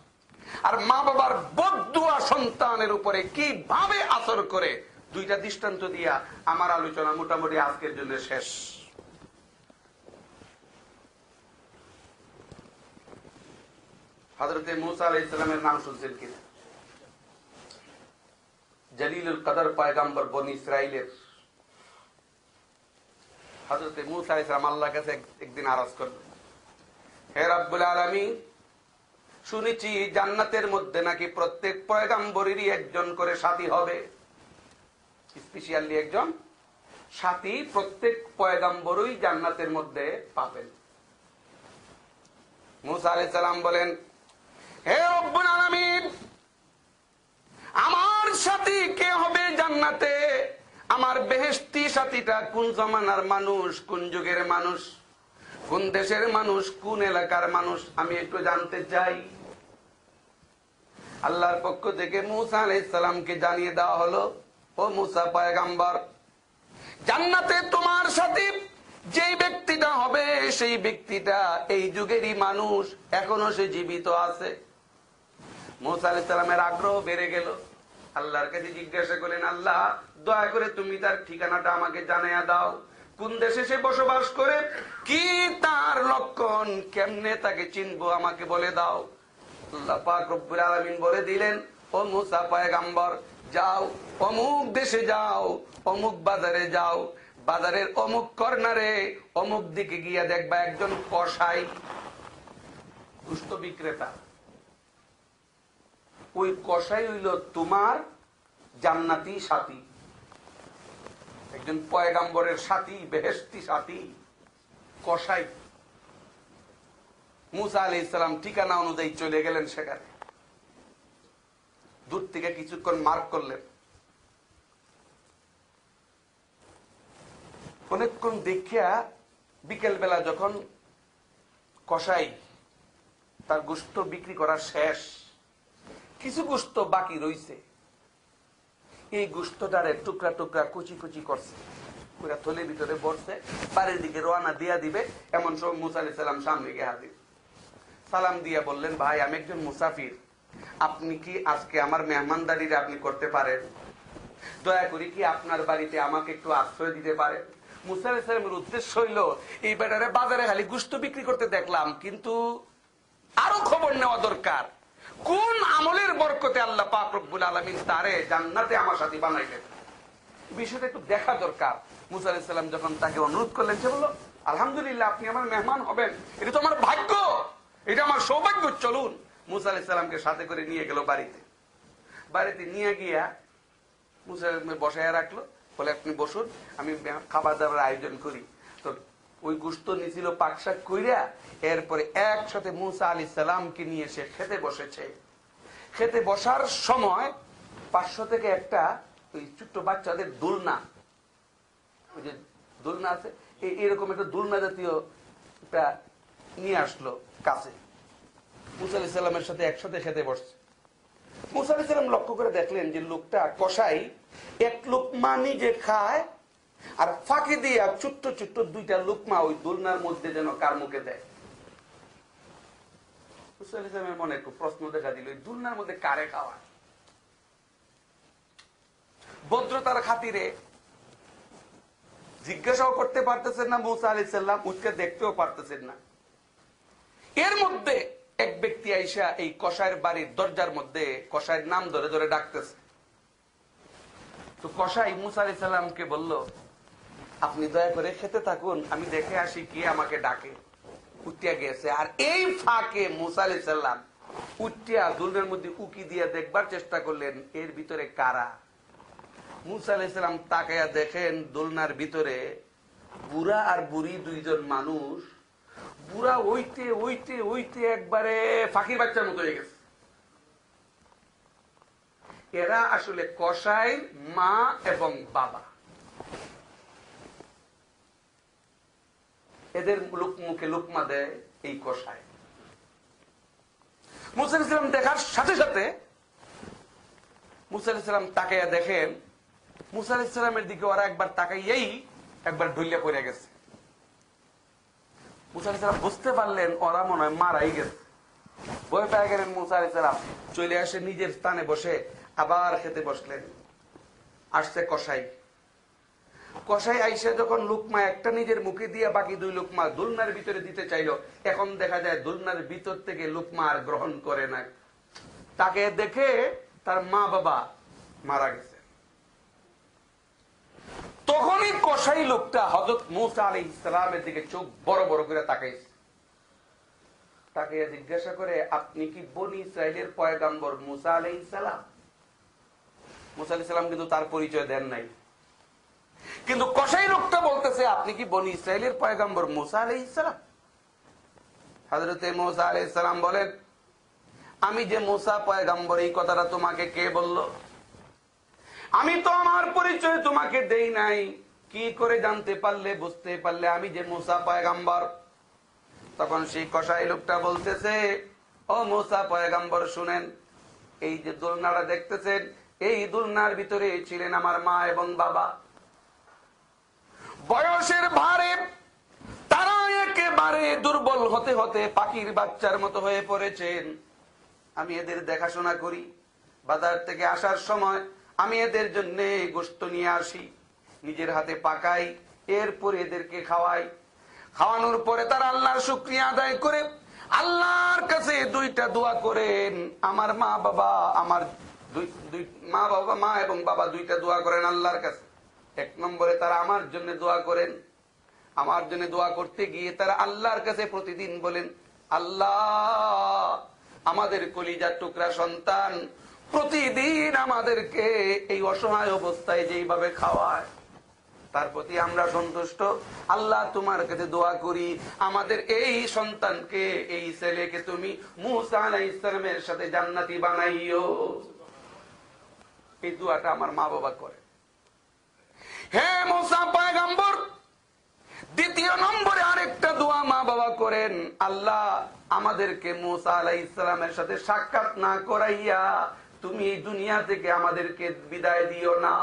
আর মা বাবার বদদুয়া সন্তানের উপরে কিভাবে আসর করে, দুইটা দৃষ্টান্ত দিয়া আমার আলোচনা মোটামুটি আজকের জন্য শেষ। হযরতে মূসা আলাইহিস সালামের নাম শুনছেন কিনা? জলিলুল কদর পয়গম্বর বনি ইসরাইলের। হযরতে মূসা আলাইহিস সালাম আল্লাহর কাছে একদিন আরজ করলেন, হে রব্বুল আলামিন, শুনেছি জান্নাতের মধ্যে নাকি প্রত্যেক পয়গম্বরেরই একজন করে সাথী হবে, স্পেশালি একজন সাথী প্রত্যেক পয়গম্বরই জান্নাতের মধ্যে পাবেন। মূসা আলাইহিস সালাম বলেন, হে রব্বুল আলামিন, আমার সাথী কে হবে জান্নাতে? আমার বেহেশতি সাথীটা কোন জমানার মানুষ, কোন যুগের মানুষ, কোন দেশের মানুষ, কোন এলাকার মানুষ, আমি একটু জানতে চাই। আল্লাহর পক্ষ থেকে মূসা আলাইহিস সালামকে জানিয়ে দেওয়া হলো, ও মূসা পয়গম্বর, জান্নাতে তোমার সাথে যেই ব্যক্তিটা হবে সেই ব্যক্তিটা এই যুগেরই মানুষ, এখনো সে জীবিত আছে। মূসা আলাইহিস সালামের আগ্রহ বেড়ে গেল, আল্লাহর কাছে জিজ্ঞাসা করলেন, আল্লাহ দয়া করে তুমি তার ঠিকানাটা আমাকে জানিয়ে দাও, কোন দেশে সে বসবাস করে, কি তার লক্ষণ, কেমনে তাকে চিনবো আমাকে বলে দাও। আল্লাহ পাক রব্বুল আলামিন বলে দিলেন, ও মূসা পয়গম্বর, যাও অমুক দেশে যাও, অমুক বাজারে যাও, বাজারের অমুক কর্নারে অমুক দিকে গিয়ে দেখবা একজন কসাই, গোশত বিক্রেতা। ওই কসাই হইল তোমার জান্নাতি সাথী, একজন পয়গম্বরের সাথী, বেহেশতি সাথী, কসাই। মূসা আলাইহিস সালাম ঠিকানা অনুযায়ী চলে গেলেন সেখানে। দূর থেকে কিছুক্ষণ মার্ক করলেন, অনেকক্ষণ দেখিয়া বিকেল বেলা যখন কসাই তার গোশত বিক্রি করা শেষ, কিছু গোশত বাকি রইছে, এই গোশতটারে টুকরা টুকরা কুচি কুচি করছে, পুরা থলের ভিতরে ভরছে, বাড়ির দিকে রওনা দিয়া দিবে। এমন সব মূসা আলাইহিস সালাম সামনে গিয়ে হাজির, সালাম দিয়া বললেন, ভাই আমি একজন মুসাফির, আপনি কি আজকে আমার মেহমানদারিটা আপনি করতে পারেন? দয়া করি কি আপনার বাড়িতে আমাকে একটু আশ্রয় দিতে পারেন? মূসা আলাইহিস সালামের উদ্দেশ্য হইল, এই বেটারে বাজারে খালি গোশত বিক্রি করতে দেখলাম, কিন্তু আরো খবর নেওয়া দরকার, কোন আমলের বরকতে আল্লাহ পাক রব্বুল আলামিন তারে জান্নাতে আমার সাথী বানাইলেন, বিষয়টা একটু দেখা দরকার। মূসা আলাইহিস সালাম যখন তাকে অনুরোধ করলেন, সে বলল, আলহামদুলিল্লাহ, আপনি আমার মেহমান হবেন, এটা তো আমার ভাগ্য, এটা আমার সৌভাগ্য, চলুন। মূসা আলাইহিস সালামকে সাথে করে নিয়ে গেল বাড়িতে। বাড়িতে নিয়ে গিয়া মূসা বসাইয়া রাখলো, বলে আপনি বসুন, আমি খাবার দাবার আয়োজন করি। তো ওই গোশত নিছিল পাকশাক কইরা, এরপরে একসাথে মূসা আলাইহিস সালামকে নিয়ে সে খেতে বসেছে। খেতে বসার সময় 500 থেকে একটা ওই ছোট্ট বাচ্চাদের দোলনা, ওই যে দোলনা আছে, এরকম একটা দোলনা জাতীয় নিয়ে আসলো কাছে। মূসা আলাইহিস সালামের সাথে একসাথে খেতে বসছে। মূসা আলাইহিস সালাম লক্ষ্য করে দেখলেন যে লোকটা কসাই এক লোকমা নিজে খায়, আর ফাঁকি দিয়া ছোট্ট ছোট্ট দুইটা লোকমা ওই দোলনার মধ্যে যেন কার মুখে দেয়। মূসা আলাইহিস সালামের মনে একটু প্রশ্ন দেখা দিল, এই দোলনার মধ্যে কারে খাওয়া? ভদ্রতার খাতিরে জিজ্ঞাসাও করতে পারতেছেন না মূসা আলাইহিস সালাম, উঠকে দেখতেও পারতেছেন না। এর মধ্যে এক ব্যক্তি আইসা এই কসাইয়ের বাড়ির দরজার মধ্যে কসাইয়ের নাম ধরে ধরে ডাকতেছে। তো কসাই মূসা আলাইহিস সালামকে বলল, আপনি দয়া করে খেতে থাকুন, আমি দেখে আসি কে আমাকে ডাকে। উঠিয়া গেছে। আর এই ফাঁকে মুসা আলাইহিস সালাম উঠিয়া দুলনার মধ্যে উকি দিয়ে দেখবার চেষ্টা করলেন এর ভিতরে কারা। মুসা আলাইহিস সালাম তাকায়া দেখেন দোলনার ভিতরে বুড়া আর বুড়ি দুইজন মানুষ। বুড়া ওইতে ওইতে ওইতে একবারে ফাঁকির বাচ্চার মতো হয়ে গেছে। এরা আসলে কসাইর মা এবং বাবা। এদের মুখে লুকমা দেয় এই কসাই। মুসা আলাইহিস সালাম দেখার সাথে সাথে মুসা আলাইহিস সালাম তাকাইয়া দেখেন মুসা আলাইহিস সালামের দিকে ওরা একবার তাকাইয়াই একবার ঢুলিয়া পড়ে গেছে। মুসা আলাইহিস সালাম বুঝতে পারলেন ওরা মনে হয় মারাই গেছে। ভয় পেয়ে গেলেন। মুসা আলাইহিস সালাম চলে আসে নিজের স্থানে বসে আবার খেতে বসলেন। আসছে কসাই। কসাই আইসা যখন লুকমা একটা নিজের মুখে দিয়ে বাকি দুই লুকমা দুলনার ভিতরে দিতে চাইলো, এখন দেখা যায় দুলনার ভিতর থেকে লুকমা আর গ্রহণ করে না। তাকে দেখে তার মা বাবা মারা গেছে। তখনই কসাই লোকটা হযরত মুসা আলাইহিস সালামের দিকে চোখ বড় বড় করে তাকাইছে। তাকে জিজ্ঞাসা করে, আপনি কি বনি ইসরাইলের পয়গম্বর মুসা আলাইহিস সালাম? মুসা আলাইহিস সালাম কিন্তু তার পরিচয় দেন নাই। কিন্তু কসাই লোকটা বলতেছে, আপনি কি বনি ইসরাইলের পয়গম্বর মুসা আলাইহিস সালাম? হযরতে মুসা আলাইহিস সালাম বলেন, আমি যে মুসা পয়গম্বর এই কথাটা তোমাকে কে বলল? আমি তো আমার পরিচয় তোমাকে দেই নাই। কি করে জানতে পারলে, বুঝতে পারলে আমি যে মুসা পয়গম্বর? তখন সেই কসাই লোকটা বলতেছে, ও মুসা পয়গম্বর শুনেন, এই যে দোলনাটা দেখতেছেন, এই দোলনার ভিতরে ছিলেন আমার মা এবং বাবা। বয়সের ভারে তারা একেবারে দুর্বল হতে হতে পাখির বাচ্চার মতো হয়ে পড়েছেন। আমি এদের দেখাশোনা করি। বাজার থেকে আসার সময় আমি এদের জন্য গোশত নিয়ে আসি, নিজের হাতে পাকাই, এরপরে এদেরকে খাওয়াই। খাওয়ানোর পরে তারা আল্লাহর শুকরিয়া আদায় করে আল্লাহর কাছে দুইটা দোয়া করেন। আমার মা বাবা মা এবং বাবা দুইটা দোয়া করেন আল্লাহর কাছে। এক নম্বরে তারা আমার জন্য দোয়া করেন। আমার জন্য দোয়া করতে গিয়ে তারা আল্লাহর কাছে প্রতিদিন বলেন, আল্লাহ আমাদের কলিজার টুকরা সন্তান প্রতিদিন আমাদেরকে এই অসহায় অবস্থায় যেইভাবে খাওয়ায়, তার প্রতি আমরা সন্তুষ্ট। আল্লাহ তোমার কাছে দোয়া করি, আমাদের এই সন্তানকে, এই ছেলেকে তুমি মুসা আলাইহিস সালামের সাথে জান্নাতি বানাইও। এই দোয়াটা আমার মা বাবা করে। হে মুসা পয়গম্বর, দ্বিতীয় নম্বরে আরেকটা দোয়া মা বাবা করেন, আল্লাহ আমাদেরকে মুসা আলাইহিস সালামের সাথে সাক্ষাৎ না করাইয়া তুমি এই দুনিয়া থেকে আমাদেরকে বিদায় দিও না।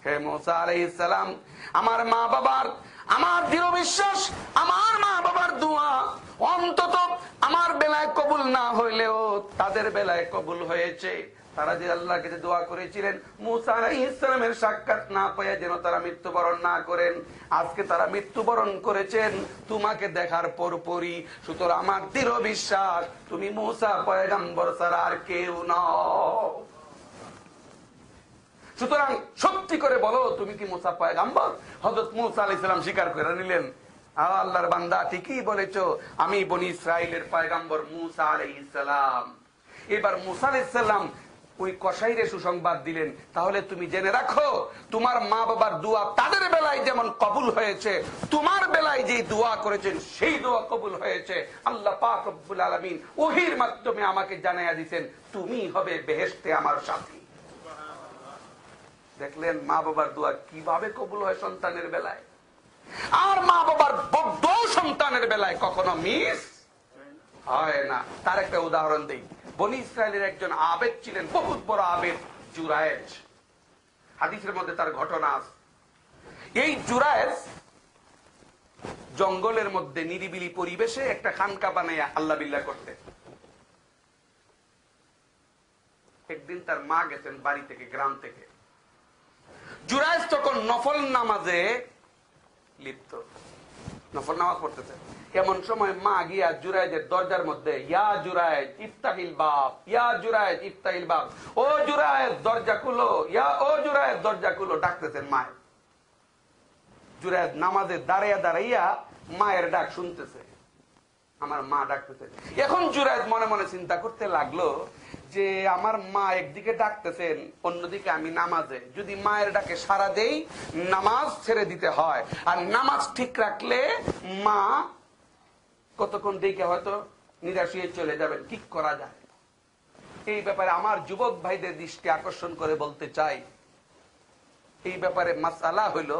হে মুসা আলাইহিস সালাম, আমার মা বাবার, আমার দৃঢ় বিশ্বাস, আমার মা বাবার দোয়া অন্তত আমার বেলায় কবুল না হইলেও তাদের বেলায় কবুল হয়েছে। তারা যে আল্লাহর কাছে দোয়া করেছিলেন মুসা আলাইহিস সালামের সাক্ষাৎ না পেয়ে যেন তারা মৃত্যুবরণ না করেন, আজকে তারা মৃত্যুবরণ করেছেন তোমাকে দেখার পরপরই। সুতরাং আমার দৃঢ় বিশ্বাস তুমি মুসা পয়গম্বর ছাড়া আর কেউ নও। সুতরাং সত্যি করে বলো, তুমি কি মুসা পয়গম্বর? হযরত মুসা আলাইহিস সালাম স্বীকার করে নিলেন, আল্লাহর বান্দা ঠিকই বলেছো, আমি বনি ইসরাইলের পয়গম্বর মুসা আলাইহিস সালাম। এবার মুসা আলাইহিস সালাম ওই কসাইরে সুসংবাদ দিলেন, তাহলে তুমি জেনে রাখো তোমার মা বাবার দোয়া তাদের বেলায় যেমন কবুল হয়েছে, তোমার বেলায় যে দোয়া করেছেন সেই দোয়া কবুল হয়েছে। আল্লাহ পাক রব্বুল আলামিন ওহীর মাধ্যমে আমাকে জানাইয়া দিয়েছেন তুমি হবে বেহেশতে আমার সাথী। দেখলেন মা বাবার দোয়া কিভাবে কবুল হয় সন্তানের বেলায়, আর মা বাবার বদ্ধ সন্তানের বেলায় কখনো মিস হয় না। তার একটা উদাহরণ দেই। বনি ইসরায়েলের একজন আবেদ ছিলেন, বহুত বড় আবেদ, জুরায়েজ। হাদিসের মধ্যে তার ঘটনা আছে। এই জুরায়েজ জঙ্গলের মধ্যে নিরিবিলি পরিবেশে একটা খানকা বানাইয়া আল্লাহ বিল্লাহ করতে। একদিন তার মা গেছেন বাড়ি থেকে, গ্রাম থেকে। জুরায়েজ তখন নফল নামাজে লিপ্ত, নফল নামাজ পড়তেছে। এমন সময় মা গিয়া জুরায়েজের দরজার মধ্যে, ইয়া জুরায়েজ ইফতাহিল বাব, ইয়া জুরায়েজ ইফতাহিল বাব, ও জুরায়েজ দরজা খুলো, ইয়া ও জুরায়েজ দরজা খুলো ডাকতেছেন মা। জুরায়েজ নামাজে দাঁড়াইয়া দাঁড়াইয়া মায়ের ডাক শুনতেছে, আমার মা ডাকতেছে। এখন জুরায়েদ মনে মনে চিন্তা করতে লাগলো যে আমার মা একদিকে ডাকতেছেন, অন্যদিকে আমি নামাজে, যদি মায়ের ডাকে সাড়া দেই নামাজ ছেড়ে দিতে হয়, আর নামাজ ঠিক রাখলে মা কতক্ষণ দেখে হয়তো নিরাশ হয়ে চলে যাবেন, কি করা যায়? এই ব্যাপারে আমার যুবক ভাইদের দৃষ্টি আকর্ষণ করে বলতে চাই, এই ব্যাপারে মাসআলা হইল,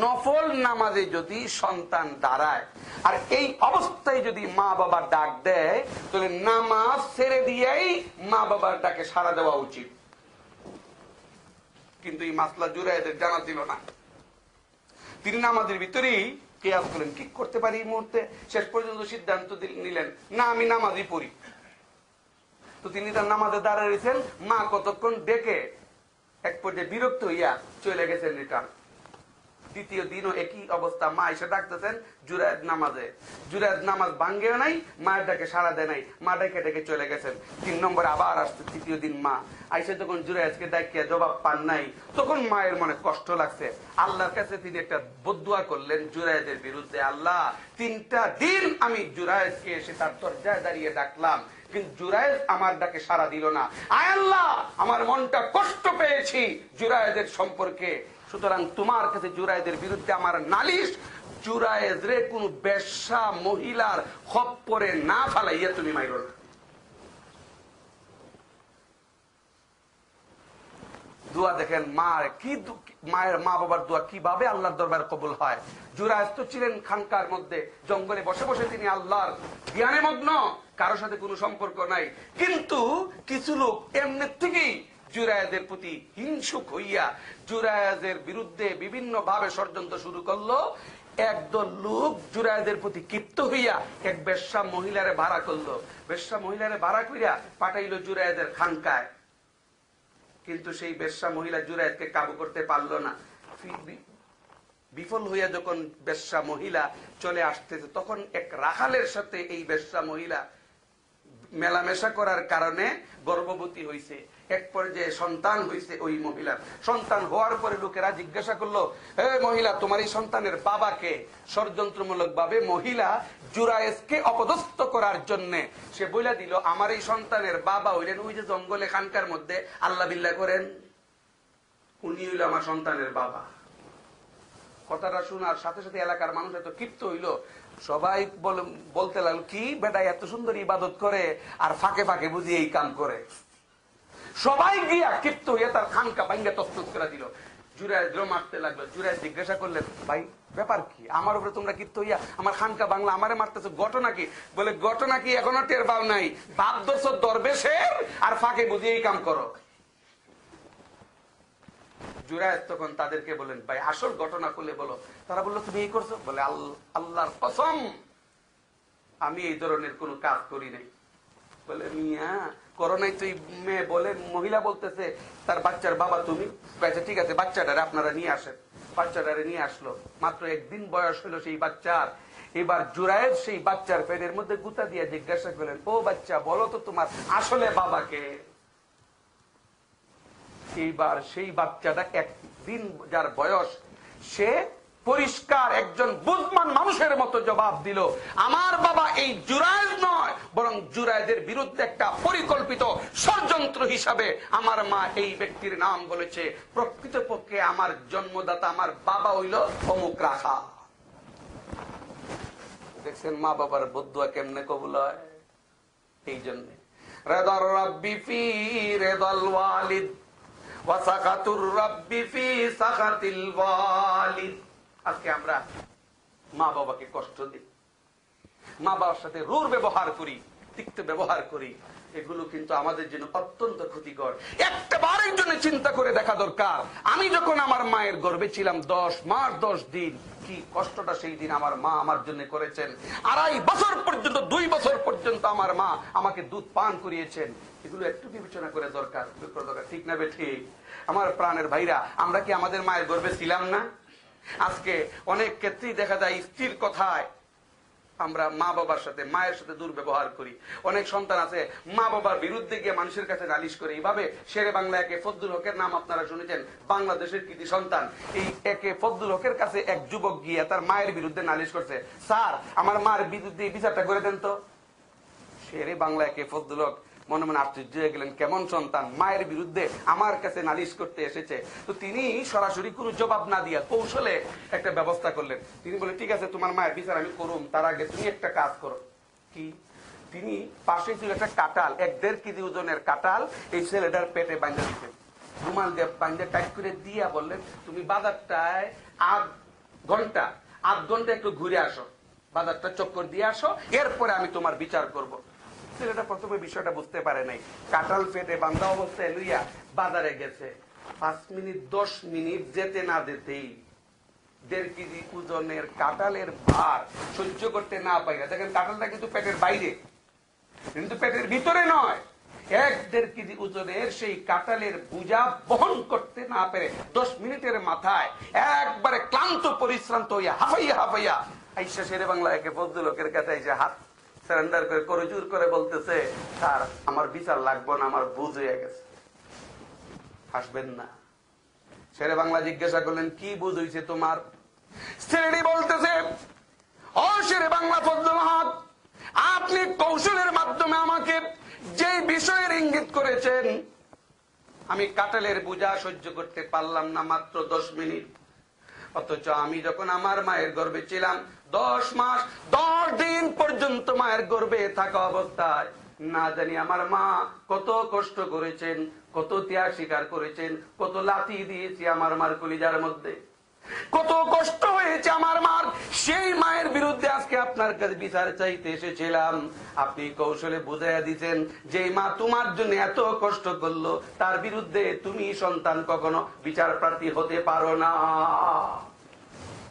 নফল নামাজে যদি সন্তান দাঁড়ায় আর এই অবস্থায় যদি মা বাবা ডাক দেয়, তাহলে নামাজ ছেড়ে দিয়েই মা বাবার ডাকে সাড়া দেওয়া উচিত। কিন্তু এই মাসলা জুরায়েদের জানা ছিল না। তিনি নামাজের ভিতরেই কিয়াস করলেন, কি করতে পারি এই মুহূর্তে। শেষ পর্যন্ত সিদ্ধান্ত নিলেন, না আমি নামাজই পড়ি। তো তিনি তার নামাজে দাঁড়িয়েছেন, মা কতক্ষণ ডেকে এক পর্যায়ে বিরক্ত হইয়া চলে গেছেন রিটার্ন। দ্বিতীয় দিনও একই অবস্থা, মা এসে ডাকতেছেন জুরায়েদ নামাজে, জুরায়েদ নামাজ ভাঙ্গেও নাই, মায়ের ডাকে সাড়া দেয় নাই, মা ডেকে ডেকে চলে গেছেন। 3 নম্বরে আবার আসছে, তৃতীয় দিন মা আইসে যখন জুরায়েদকে ডাকিয়া জবাব পান নাই, তখন মায়ের মনে কষ্ট লাগছে। আল্লাহর কাছে তিনি একটা বদদুয়া করলেন জুরায়েদের বিরুদ্ধে, আল্লাহ 3টা দিন আমি জুরায়েদকে এসে তার দরজায় দাঁড়িয়ে ডাকলাম, কিন্তু জুরায়েদ আমার ডাকে সাড়া দিল না। আয় আল্লাহ, আমার মনটা কষ্ট পেয়েছি জুরায়েদের সম্পর্কে, সুতরাং তোমার কাছে জুরায়েদের বিরুদ্ধে আমার নালিশ, জুরায়েদরে কোন বেশ্যা মহিলার খপ্পরে না ফালাইয়া তুমি মাইরো না। দোয়া দেখেন মায়ের মা বাবার দোয়া কিভাবে আল্লাহর দরবার কবুল হয়। জুরায়েদ তো ছিলেন খানকার মধ্যে, জঙ্গলে বসে বসে তিনি আল্লাহর জ্ঞানে মগ্ন, কারোর সাথে কোনো সম্পর্ক নাই। কিন্তু কিছু লোক এমনি থেকেই জুরায়েদের প্রতি হিংসুক হইয়া জুরায়েদের বিরুদ্ধে বিভিন্ন ভাবে ষড়যন্ত্র শুরু করলো। একদল লোক জুরায়েদের প্রতি ক্ষিপ্ত হইয়া এক বেশ্যা মহিলারে ভাড়া করলো, বেশ্যা মহিলারে ভাড়া করিয়া পাঠাইলো জুরায়েদের খানকায়। কিন্তু সেই বেশ্যা মহিলা জুরায়েদকে কাবু করতে পারলো না। বিফল হইয়া যখন বেশ্যা মহিলা চলে আসতেছে, তখন এক রাখালের সাথে এই বেশ্যা মহিলা মেলামেশা করার কারণে গর্ভবতী হইছে। এক পর্যায়ে সন্তান হইছে ওই মহিলার। সন্তান হওয়ার পরে লোকেরা জিজ্ঞাসা করলো, হে মহিলা, তোমার এই সন্তানের বাবাকে? ষড়যন্ত্রমূলক ভাবে মহিলা জুরায়েদকে অপদস্থ করার জন্য সে বইলা দিল, আমার এই সন্তানের বাবা হইলেন ওই যে জঙ্গলে খানকার মধ্যে আল্লাহ বিল্লাহ করেন, উনি হইল আমার সন্তানের বাবা। কথাটা শোনার সাথে সাথে এলাকার মানুষ এত ক্ষিপ্ত হইল, সবাই বলতে লাগলো, কি বেটা এত সুন্দর ইবাদত করে আর ফাঁকে ফাঁকে বুঝি এই কাম করে। সবাই গিয়া ক্ষিপ্ত হইয়া তার খানকা ভাঙ্গা তছনছ করে দিল। জুরায়েদ মারতে লাগলো। জুরায়েদ জিজ্ঞাসা করলেন, ভাই ব্যাপার কি, আমার উপরে তোমরা ক্ষিপ্ত হইয়া আমার খানকা বাংলা আমারে মারতেছো, ঘটনা কি? বলে, ঘটনা কি এখনো টের পাও নাই? বাপ দোষর দরবেশের আর ফাঁকে বুঝি এই কাম করো। জুরায়েদ তখন তাদেরকে বলেন, ভাই আসল ঘটনা খুলে বলো। তারা বললো, তুমি এই করছো? বলে, আল্লাহর কসম আমি এই ধরনের কোন কাজ করি নাই। বলে, মিয়া করো নাই তুই? মেয়ে বলে, মহিলা বলতেছে তার বাচ্চার বাবা তুমি। ঠিক আছে, বাচ্চাটারে আপনারা নিয়ে আসেন। বাচ্চাটারে নিয়ে আসলো। মাত্র 1 দিন বয়স হলো সেই বাচ্চার। এবার জুরায়েদ সেই বাচ্চার পেটের মধ্যে গুতা দিয়ে জিজ্ঞাসা করলেন, ও বাচ্চা, বলো তো তোমার আসলে বাবাকে? এইবার সেই বাচ্চাটা 1 দিন যার বয়স, সে পরিষ্কার একজন বুদ্ধিমান মানুষের মতো জবাব দিল, আমার বাবা এই জুরায়েদ নয়, বরং জুরায়েদের বিরুদ্ধে একটা পরিকল্পিত ষড়যন্ত্র হিসাবে আমার মা এই ব্যক্তির নাম বলেছে। প্রকৃতপক্ষে আমার জন্মদাতা আমার বাবা হইল অমুক রাখা। দেখছেন মা বাবার বদদুয়া কেমনে কবুল হয়? এই জন্য রেদার রাব্বি ফি রেদাল ওয়ালিদ ওয়া সাখাতুর রাব্বি ফি সাখাতিল ওয়ালিদ। আজকে আমরা মা বাবাকে কষ্ট দিই, মা বাবার সাথে রূঢ় ব্যবহার করি, তিক্ত ব্যবহার করি। এগুলো কিন্তু আমাদের জন্য অত্যন্ত ক্ষতিকর। একটা বারের জন্য চিন্তা করে দেখা দরকার, আমি যখন আমার মায়ের গর্ভে ছিলাম 10 মাস 10 দিন, কি কষ্টটা সেই দিন আমার মা আমার জন্য করেছেন। 2.5 বছর পর্যন্ত, 2 বছর পর্যন্ত আমার মা আমাকে দুধ পান করিয়েছেন। এগুলো একটু বিবেচনা করে দরকার, ঠিক না ঠিক? আমার প্রাণের ভাইরা, আমরা কি আমাদের মায়ের গর্ভে ছিলাম না? আজকে অনেক ক্ষেত্রেই দেখা যায় স্ত্রীর কথায় আমরা মা বাবার সাথে, মায়ের সাথে দুর্ব্যবহার করি। অনেক সন্তান আছে মা বাবার বিরুদ্ধে গিয়ে মানুষের কাছে নালিশ করে। এইভাবে শেরে বাংলা একে ফজলুল হকের নাম আপনারা শুনেছেন, বাংলাদেশের কৃতি সন্তান। এই একে ফজলুল হকের কাছে এক যুবক গিয়ে তার মায়ের বিরুদ্ধে নালিশ করছে, স্যার আমার মার বিরুদ্ধে বিচারটা করে দেন তো। শেরে বাংলা একে ফজলুল হক মনে মনে আশ্চর্য হয়ে গেলেন, কেমন সন্তান মায়ের বিরুদ্ধে আমার কাছে নালিশ করতে এসেছে। তো তিনি সরাসরি কোনো জবাব না দিয়া কৌশলে একটা ব্যবস্থা করলেন। তিনি বলে, ঠিক আছে তোমার মায়ের বিচার আমি করুম, তার আগে তুমি একটা কাজ করো। কি? তিনি পাশে ছিল একটা কাঁঠাল, 1.5 কেজি ওজনের কাঁঠাল, এই ছেলেটার পেটে বাঁধা দিতেন, রুমাল দিয়ে বাঁধা টাইট করে দিয়া বললেন, তুমি বাজারটায় আধ ঘন্টা একটু ঘুরে আসো, বাজারটা চক্কর দিয়ে আসো, এরপরে আমি তোমার বিচার করব। ছেলেটা প্রথমে বিষয়টা বুঝতে পারে নাই, কাঁঠাল পেটে বান্ধা অবস্থায় লইয়া বাজারে গেছে। 5 মিনিট 10 মিনিট যেতে না যেতেই 1.5 কেজি ওজনের কাঁঠালের ভার সহ্য করতে না পাইরা, দেখেন কাঁঠালটা কিন্তু পেটের বাইরে, কিন্তু পেটের ভিতরে নয়, 1.5 কেজি ওজনের সেই কাঁঠালের বোঝা বহন করতে না পেরে 10 মিনিটের মাথায় একবারে ক্লান্ত পরিশ্রান্ত হইয়া হাফাইয়া আইসা শেরে বাংলা একে ফজলুল হকের কাছে এসে হাত সারেন্ডার করে করজোর করে বলতেছে, স্যার আমার বিচার লাগবে না, আমার বুঝ হয়ে গেছে। হাসবেন না। শেরে বাংলা জিজ্ঞাসা করলেন, কি বুঝ হইছে তোমার? ছেলেটি বলতেছে, ও শেরে বাংলা ফজলুল হক, আপনি কৌশলের মাধ্যমে আমাকে যে বিষয়ের ইঙ্গিত করেছেন, আমি কাঁঠালের বোঝা সহ্য করতে পারলাম না মাত্র 10 মিনিট। অথচ আমি যখন আমার মায়ের গর্ভে ছিলাম 10 মাস 10 দিন পর্যন্ত মায়ের গর্ভে থাকা অবস্থায় না জানি আমার মা কত কষ্ট করেছেন, কত ত্যাগ স্বীকার করেছেন, কত লাথি দিয়েছি আমার মার কলিজার মধ্যে, কত কষ্ট হয়েছে আমার মার। সেই মায়ের বিরুদ্ধে আজকে আপনার কাছে বিচার চাইতে এসেছিলাম। আপনি কৌশলে বুঝাইয়া দিচ্ছেন যে মা তোমার জন্য এত কষ্ট করলো, তার বিরুদ্ধে তুমি সন্তান কখনো বিচার প্রার্থী হতে পারো না।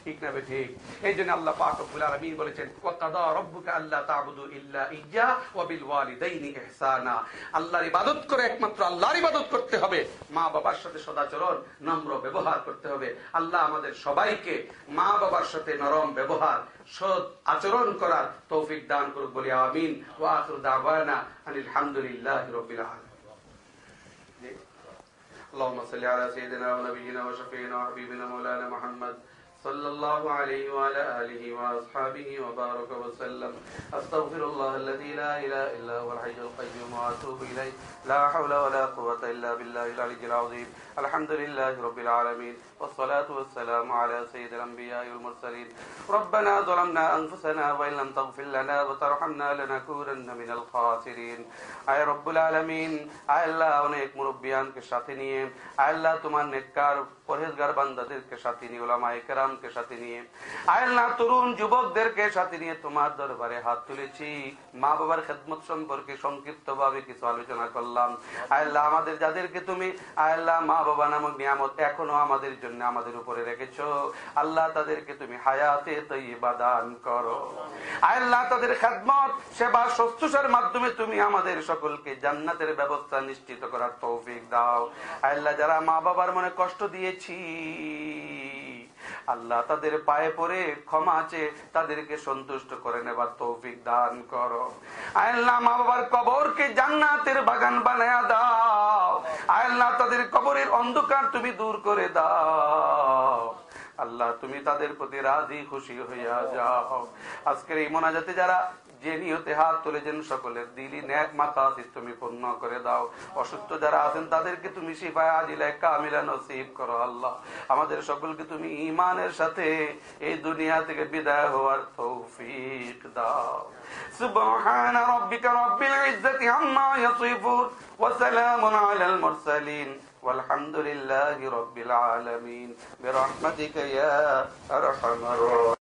ঠিক না ঠিক? এই জন্য আল্লাহ পাক রব্বুল আলামিন বলেছেন, ওয়াকাদা রাব্বুকা আল্লা তা'বুদু ইল্লা ইয়্যা ওয়া বিল ওয়ালিদাইনি ইহসানা। আল্লাহর ইবাদত করে একমাত্র আল্লাহর ইবাদত করতে হবে, মা বাবার সাথে সদাচরণ নম্র ব্যবহার করতে হবে। আল্লাহ আমাদের সবাইকে মা বাবার সাথে নরম ব্যবহার, সৎ আচরণ করার তৌফিক দান করুক বলি আমিন। ওয়া আখিরু দাওয়ানা আনিল হামদুলিল্লাহি রাব্বিল আলামিন। اللهم صل على سيدنا ونبينا وشفيعنا وحبيبنا مولانا محمد صلى الله عليه وعلى آله وأصحابه وبارك وسلم. أستغفر الله الذي لا إله إلا هو الحي القيوم وأتوب إليه. لا حول ولا قوة إلا بالله العلي العظيم. الحمد لله رب العالمين والصلاة والسلام على سيد الأنبياء والمرسلين. ربنا ظلمنا أنفسنا وإن لم تغفر لنا وترحمنا لنكونن من الخاسرين. আয় রব্বুল আলামিন, আয় আল্লাহ অনেক মুরব্বিয়ানকে সাথে নিয়ে, আয় আল্লাহ তোমার নেককার পরহেজগার বান্দাদেরকে সাথে নিয়ে, উলামায়ে কেরামকে সাথে নিয়ে, আয় আল্লাহ তরুণ যুবকদেরকে সাথে নিয়ে তোমার দরবারে হাত তুলেছি। মা বাবার খেদমত সম্পর্কে সংক্ষিপ্তভাবে কিছু আলোচনা করলাম। আয় আল্লাহ আমাদের যাদেরকে তুমি আয় আল্লাহ মা বাবা নামক নিয়ামত এখনো আমাদের জন্য আমাদের উপরে রেখেছো, আল্লাহ তাদেরকে তুমি হায়াতে তাইয়্যিবা দান করো। আয় আল্লাহ তাদের খেদমত সেবা শুশ্রূষার মাধ্যমে তুমি আমাদের সকলকে জান্নাতের ব্যবস্থা নিশ্চিত করার তৌফিক দাও। আয় আল্লাহ যারা মা বাবার মনে কষ্ট দিয়েছি, আল্লাহ তাদের পায়ে পড়ে ক্ষমা চেয়ে তাদেরকে সন্তুষ্ট করে নেবার তৌফিক দান করো। আয় আল্লাহ মা বাবার কবরকে জান্নাতের বাগান বানায়া দাও। আয় আল্লাহ তাদের কবরের অন্ধকার তুমি দূর করে দাও। আল্লাহ তুমি তাদের প্রতি রাজি খুশি হইয়া যাও। আজকের এই মোনাজাতে যারা যে নিয়তে হাত তুলেছেন সকলের দিলি নেক মাকাসিদ তুমি পূর্ণ করে দাও। অসুস্থ যারা আছেন তাদেরকে তুমি শিফায়ে আজিলা কামিলা নসিব করো। আল্লাহ আমাদের সকলকে তুমি ঈমানের সাথে এই দুনিয়া থেকে বিদায় হওয়ার তৌফিক দাও। সুবহান রাব্বিকা রাব্বিল ইজ্জাতি আম্মা ইয়াসিফুন ওয়া সালামুন আলাল মুরসালিন والحمد لله رب العالمين برحمتك يا أرحم الراحمين.